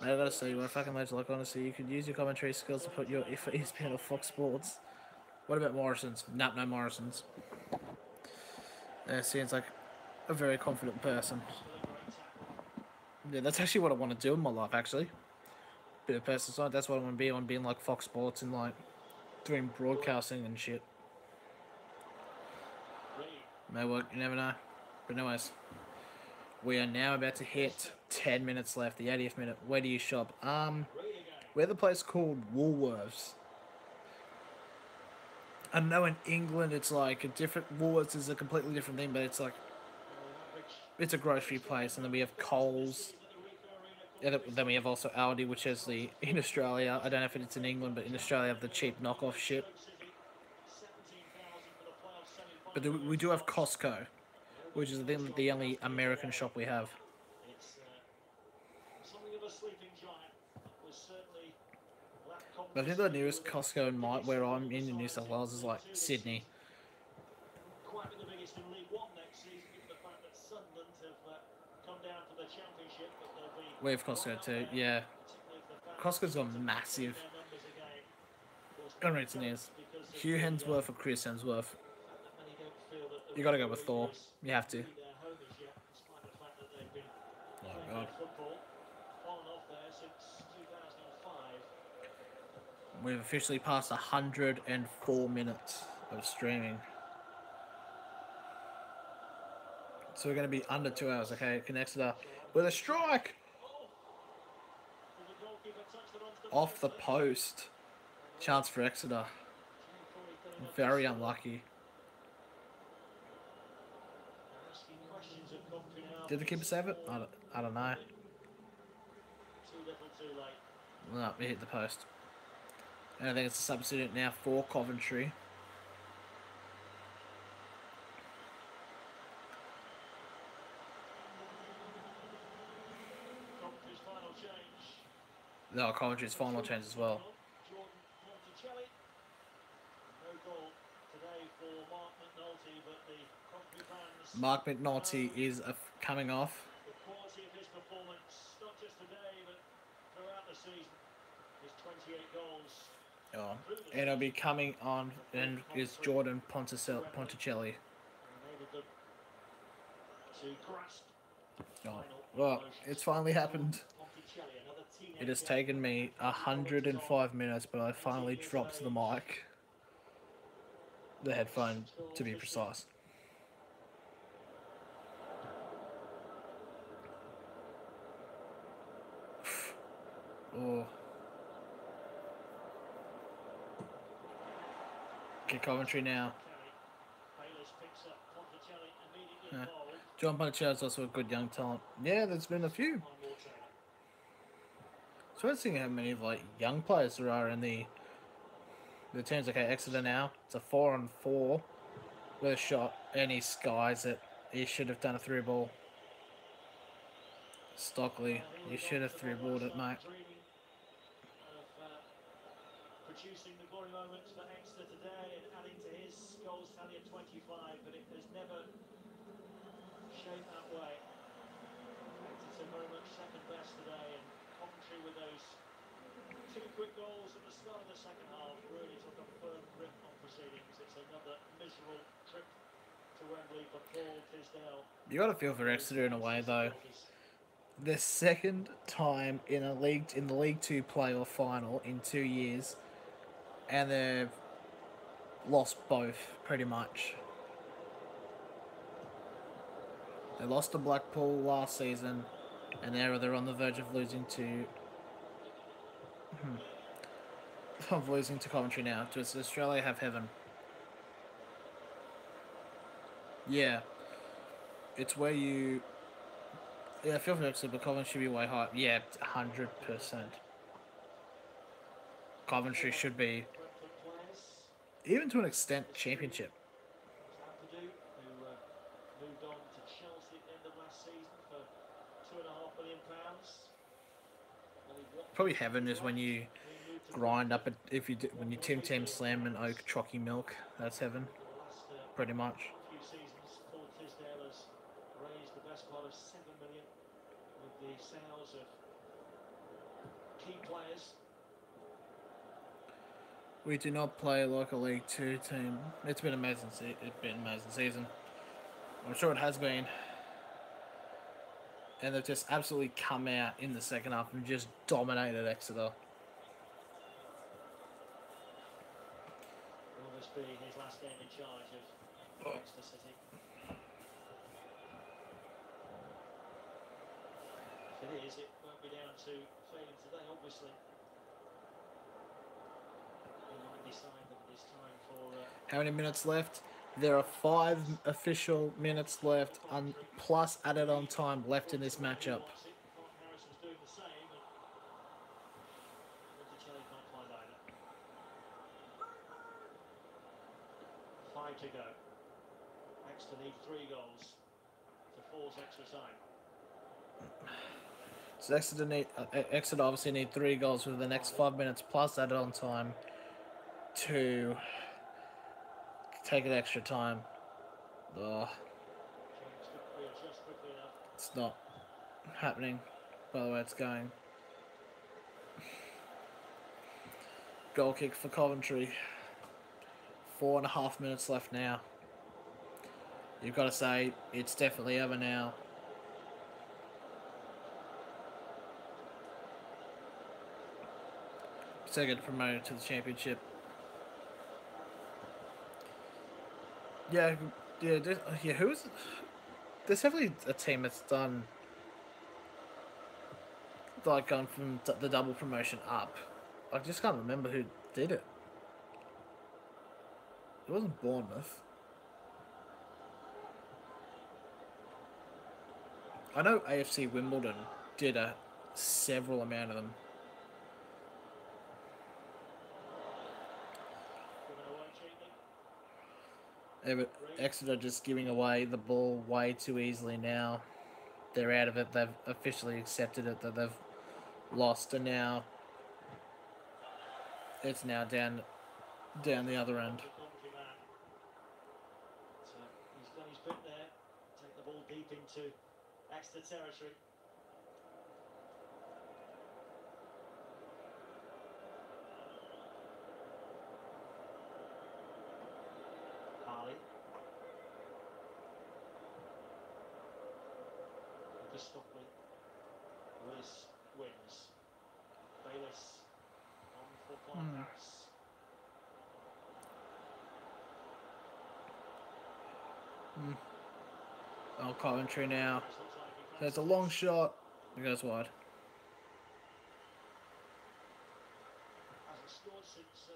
Mate, I gotta say, what a fucking legend. Like, honestly, you could use your commentary skills to put your if ESPN or Fox Sports. What about Morrison's? Nope, no Morrison's. Seems like a very confident person. Yeah, that's actually what I want to do in my life, actually. Bit of personal side. That's what I want to be on, being like Fox Sports and like doing broadcasting and shit. May work, you never know. But anyways, we are now about to hit 10 minutes left, the 80th minute. Where do you shop? We have a place called Woolworths. I know in England it's like a different. Woolworths is a completely different thing, but it's like it's a grocery place, and then we have Coles. Then we have also Aldi, which is the in Australia. I don't know if it's in England, but in Australia have the cheap knockoff shit. But we do have Costco, which is the only American shop we have. But I think the nearest Costco in where I'm in New South Wales is like Sydney. We have Costco too, yeah. Costco's gone massive. Don't reason is Hugh Hemsworth or Chris Hemsworth. You gotta go with Thor. You have to. Oh god. We've officially passed 104 minutes of streaming. So we're going to be under 2 hours, okay? Exeter with a strike! Off the post. Chance for Exeter. Very unlucky. Did the keeper save it? I don't know. No, we hit the post. And I think it's a substitute now for Coventry. No, Coventry's final change as well. Mark McNulty is coming off. The quality of his performance, not just today, but throughout the season, is 28 goals. Oh, and it'll be coming on, and is Jordan Ponticelli. Oh, well, it's finally happened. It has taken me 105 minutes, but I finally dropped the mic. The headphone, to be precise. Oh. Okay, Coventry now. John Puncher is also a good young talent. Yeah, there's been a few. One more trainer. So I was thinking how many like young players there are in the teams. Okay, Exeter now. It's a 4-on-4 with a shot, and he skies it. He should have done a through ball. Stockley, you should have through balled it, mate. Dreaming of producing the glory moments for Exeter today and adding to his goals tally of 25, but it has never shaped that way. Exeter very much second best today, and Coventry with those two quick goals at the start of the second half really took a firm grip on proceedings. It's another miserable trip to Wembley for Paul Tisdale. You got to feel for Exeter in a way, though. The second time in the League Two playoff final in 2 years, and they've lost both pretty much. They lost to Blackpool last season, and now they're on the verge of losing to Coventry now. Does Australia have heaven? Yeah, it's where you. Yeah, I feel for Exeter, but Coventry should be way higher. Yeah, 100%. Coventry should be, even to an extent, championship. Who moved on to Chelsea at the end of last season for £2.5 million. Probably heaven is when you grind up when you Tim Slam and Oak Chalky Milk. That's heaven, pretty much. A few seasons, Paul Tisdale has raised the best part of £7 million with the sales of key players. We do not play like a League Two team. It's been amazing. It's been an amazing season. I'm sure it has been. And they've just absolutely come out in the second half and just dominated Exeter. Will this be his last game in charge of Exeter City? If it is, it won't be down to failing today, obviously. He might decide that it is time for... How many minutes left? There are 5 official minutes left, plus added on time left in this matchup. Harrison's doing the same, and Monticelli can't find either. 5 to go. Exeter need 3 goals to force extra time. So Exeter obviously need 3 goals within the next 5 minutes, plus added on time to take it extra time. Ugh. It's not happening by the way it's going. Goal kick for Coventry. 4.5 minutes left now. You've got to say it's definitely over now. So get promoted to the championship. Yeah. Who is it? There's definitely a team that's done like gone from the double promotion up. I just can't remember who did it. It wasn't Bournemouth. I know AFC Wimbledon did several amount of them. Exeter just giving away the ball way too easily now. They're out of it. They've officially accepted it that they've lost, and now it's now down the other end. He's done his bit there. Take the ball deep into Exeter territory. Stockley. Lewis wins. Bayliss on for Clark Harris. Oh, Coventry now. There's a long shot. It goes wide. Hasn't scored since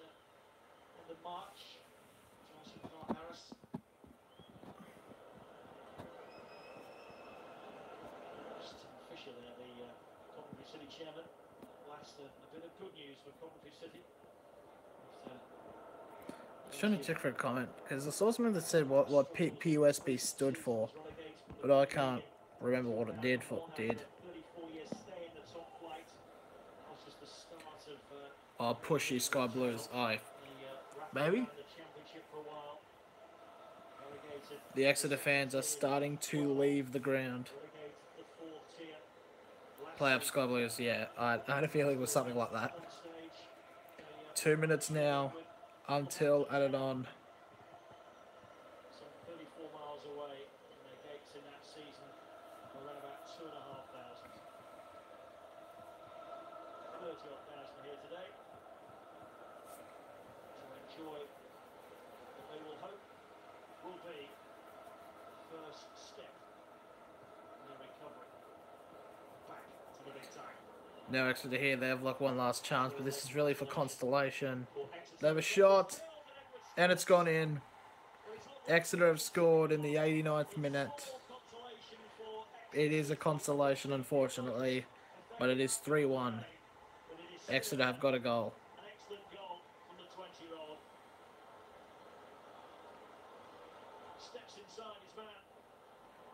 end of March. Johnson Clark Harris. Coventry City chairman. Last a bit of good news for Coventry City. Just trying to check for a comment because I saw something that said what PUSB stood for, but I can't remember what it did. 34-year stay in the top flight. That was just the start of Oh, pushy Sky Blues. Aye, wrapping maybe around the championship for a while. Relegated the Exeter fans are starting to leave the ground. relegated to the fourth tier. Play up Sky Blues. Yeah, I had a feeling it was something like that. On stage, they, 2 minutes now with until added on. some 34 miles away in their gates in that season. Around about 2,500. 30-odd thousand here today to enjoy what they will hope will be the first step in their recovery back to the big time. Now Exeter here, they have like one last chance, but this is really for consolation. For Exeter, They have a shot, and it's gone in. Exeter have scored in the 89th minute. consolation for It is a consolation, unfortunately, but it is 3-1. but it is still Exeter have got a goal. an excellent goal from the 20-year-old. Steps inside his man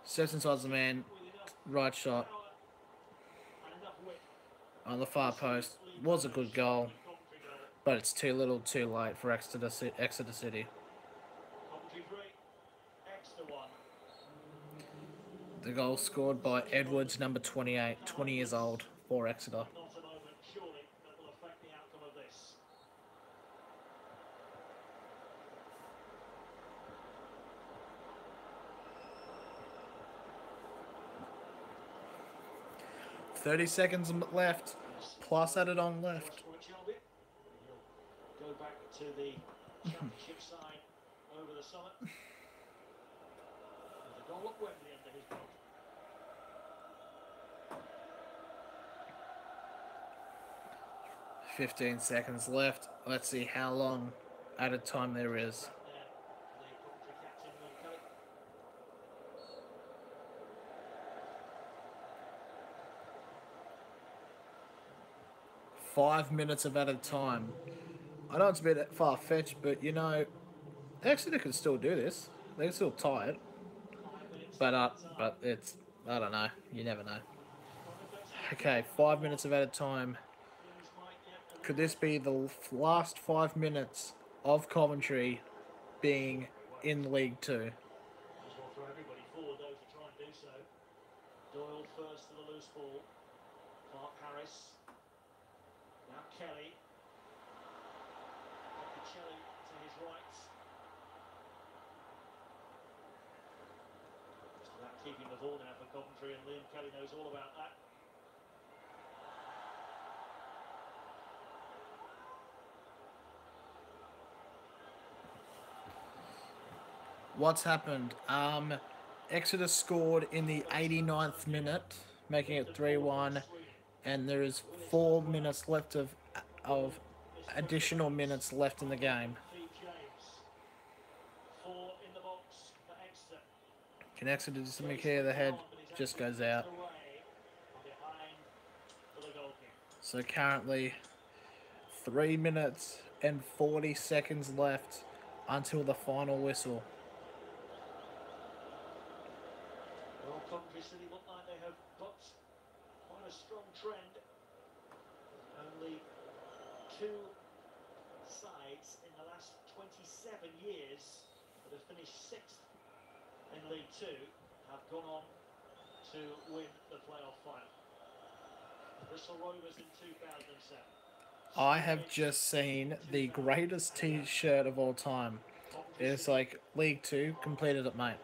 Steps inside the man, with enough right shot power and enough width. on the far post. Was a good goal, Coventry goal. but it's too little too late for Exeter City. Coventry 3, Exeter 1. The goal scored by Edwards, number 28, 20 years old, for Exeter. Not a moment, surely, that will affect the outcome of this. .30 seconds left, plus added on left. For Shelby. He'll go back to the championship side over the summer. With a goal at Wembley under his belt. .15 seconds left. Let's see how long added time there is. There, the Coventry captain, Liam Kelly. 5 minutes of added time. I know it's a bit far-fetched, but you know, Exeter can still do this. They can still tie it. But it's, I don't know. You never know. Okay, 5 minutes of added time. Could this be the last 5 minutes of Coventry being in League Two? As well for everybody forward, though, to try and do so. Doyle first to the loose ball. Clark Harris. Now Kelly. Botticelli to his right. Just about keeping the ball now for Coventry, and Liam Kelly knows all about that. What's happened? Exeter scored in the 89th minute, making it 3-1, and there is 4 minutes left of additional minutes left in the game. Steve James. 4 in the box for Exeter. Can Exeter do something here? The head just goes out. Away behind for the goal kick. So currently 3 minutes and 40 seconds left until the final whistle. Well, Coventry City look like they have got quite a strong trend. Only 2 sides in the last 27 years that have finished 6th in League Two have gone on to win the playoff final. Bristol Rovers in 2007. I have just seen the greatest t-shirt of all time. It's like League Two, completed it, mate.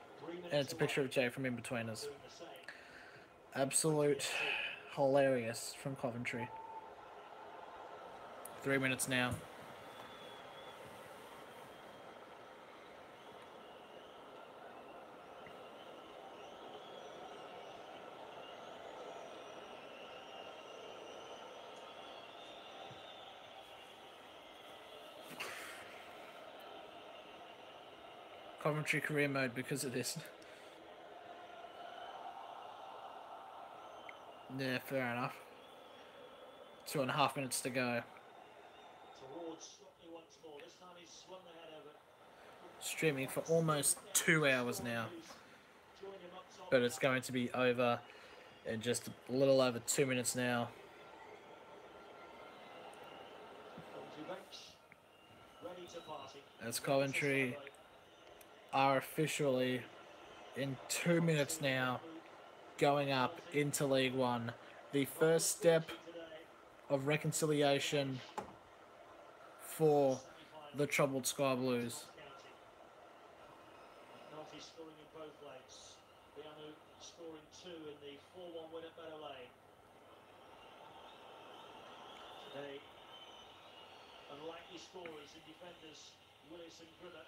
And it's a picture of Jay from In-Betweeners. Doing the same. Absolute hilarious from Coventry. 3 minutes now. Coventry career mode because of this. Yeah, fair enough. 2.5 minutes to go. Towards Stockley once more. This time he's swung the head over. Streaming for almost 2 hours now. Join him up top. But it's going to be over in just a little over 2 minutes now. Coventry bench. Ready to party. As Coventry are officially in 2 minutes now going up into League One. The first step of reconciliation for the troubled Sky Blues. Nolte scoring in both legs. Bianu scoring 2 in the 4-1 win at Meadow Lane. Today, unlikely scorers and defenders Willis and Grimmer.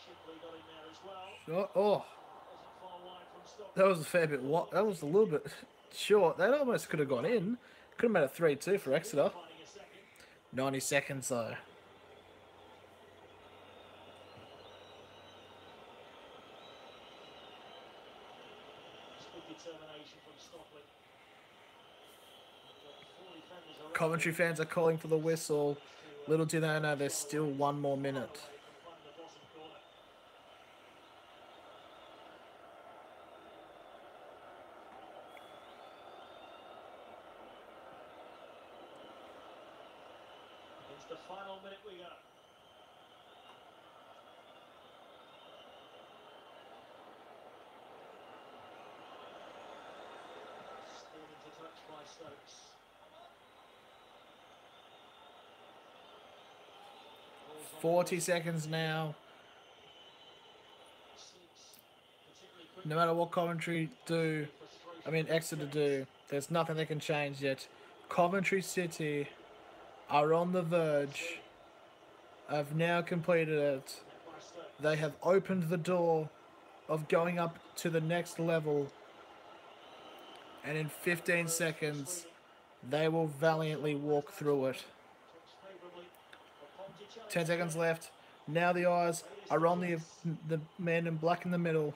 Shipley got in there as well. Oh, Wasn't far wide from Stockley. that was a fair bit. That was a little bit short. That almost could have gone in. Could have made it 3-2 for Exeter. Finding a second. 90 seconds though. It's good determination from Stockley. Got 4 defenders around Coventry fans are calling for the whistle. Little do they know there's still 1 more minute. to find the bottom corner. It's the final minute we go. Still into touch by Stokes. Ball's on 40 seconds now. the seats, particularly quick No matter what Coventry do, Exeter do, there's nothing they can change yet. Coventry City are on the verge of now completed it. by Stokes. They have opened the door of going up to the next level. And in 15 seconds, they will valiantly walk through it. Talks favourably of Ponticelli. 10 seconds left. Now the eyes are on the man in black in the middle.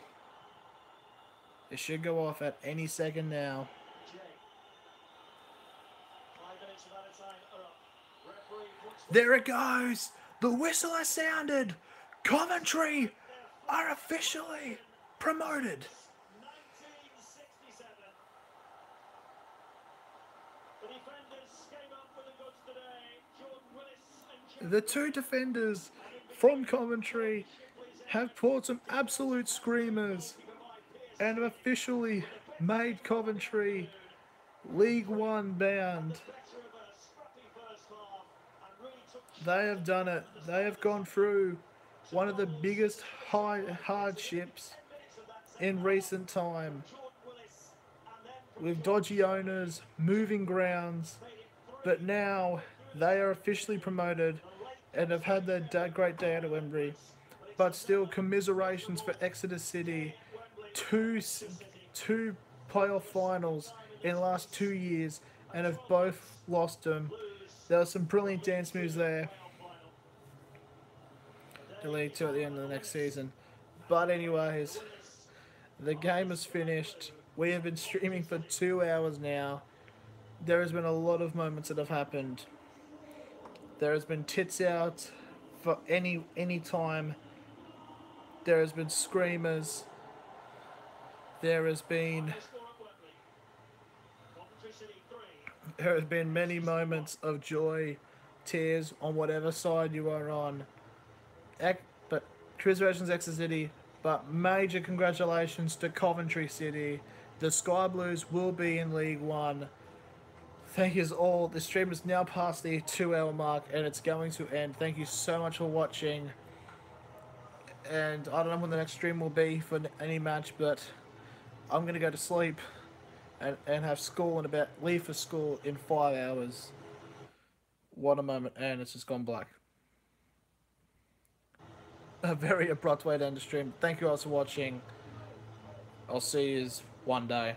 It should go off at any second now. Jay. 5 minutes of added time are up. Referee puts the There it goes! The whistle has sounded! Coventry are officially promoted! 1967. The defenders came up with the goods today. Jordan Willis and Jay The two defenders from Coventry have pulled some absolute screamers and have officially made Coventry League One bound. better of a scrappy first half and really took They have done it. They have gone through one of the biggest hardships in recent time, Jordan Willis and then with dodgy owners, moving grounds, but now they are officially promoted and have had their great day out at Wembley. But still, commiserations for Exeter City. Two playoff finals in the last 2 years and have both lost them. There were some brilliant dance moves there. The League Two at the end of the next season. But anyways, the game is finished. We have been streaming for 2 hours now. There has been a lot of moments that have happened. There has been tits out for any time. There has been screamers. There has been score at Wembley. Coventry City 3. there has been many moments of joy, tears on whatever side you are on. But commiserations Exeter City, but major congratulations to Coventry City. The Sky Blues will be in League One. Thank you all. The stream is now past the 2 hour mark and it's going to end. Thank you so much for watching. And I don't know when the next stream will be for any match, but I'm going to go to sleep and have school in leave for school in 5 hours. What a moment, and it's just gone black. A very abrupt way to end the stream. Thank you all for watching. I'll see you one day.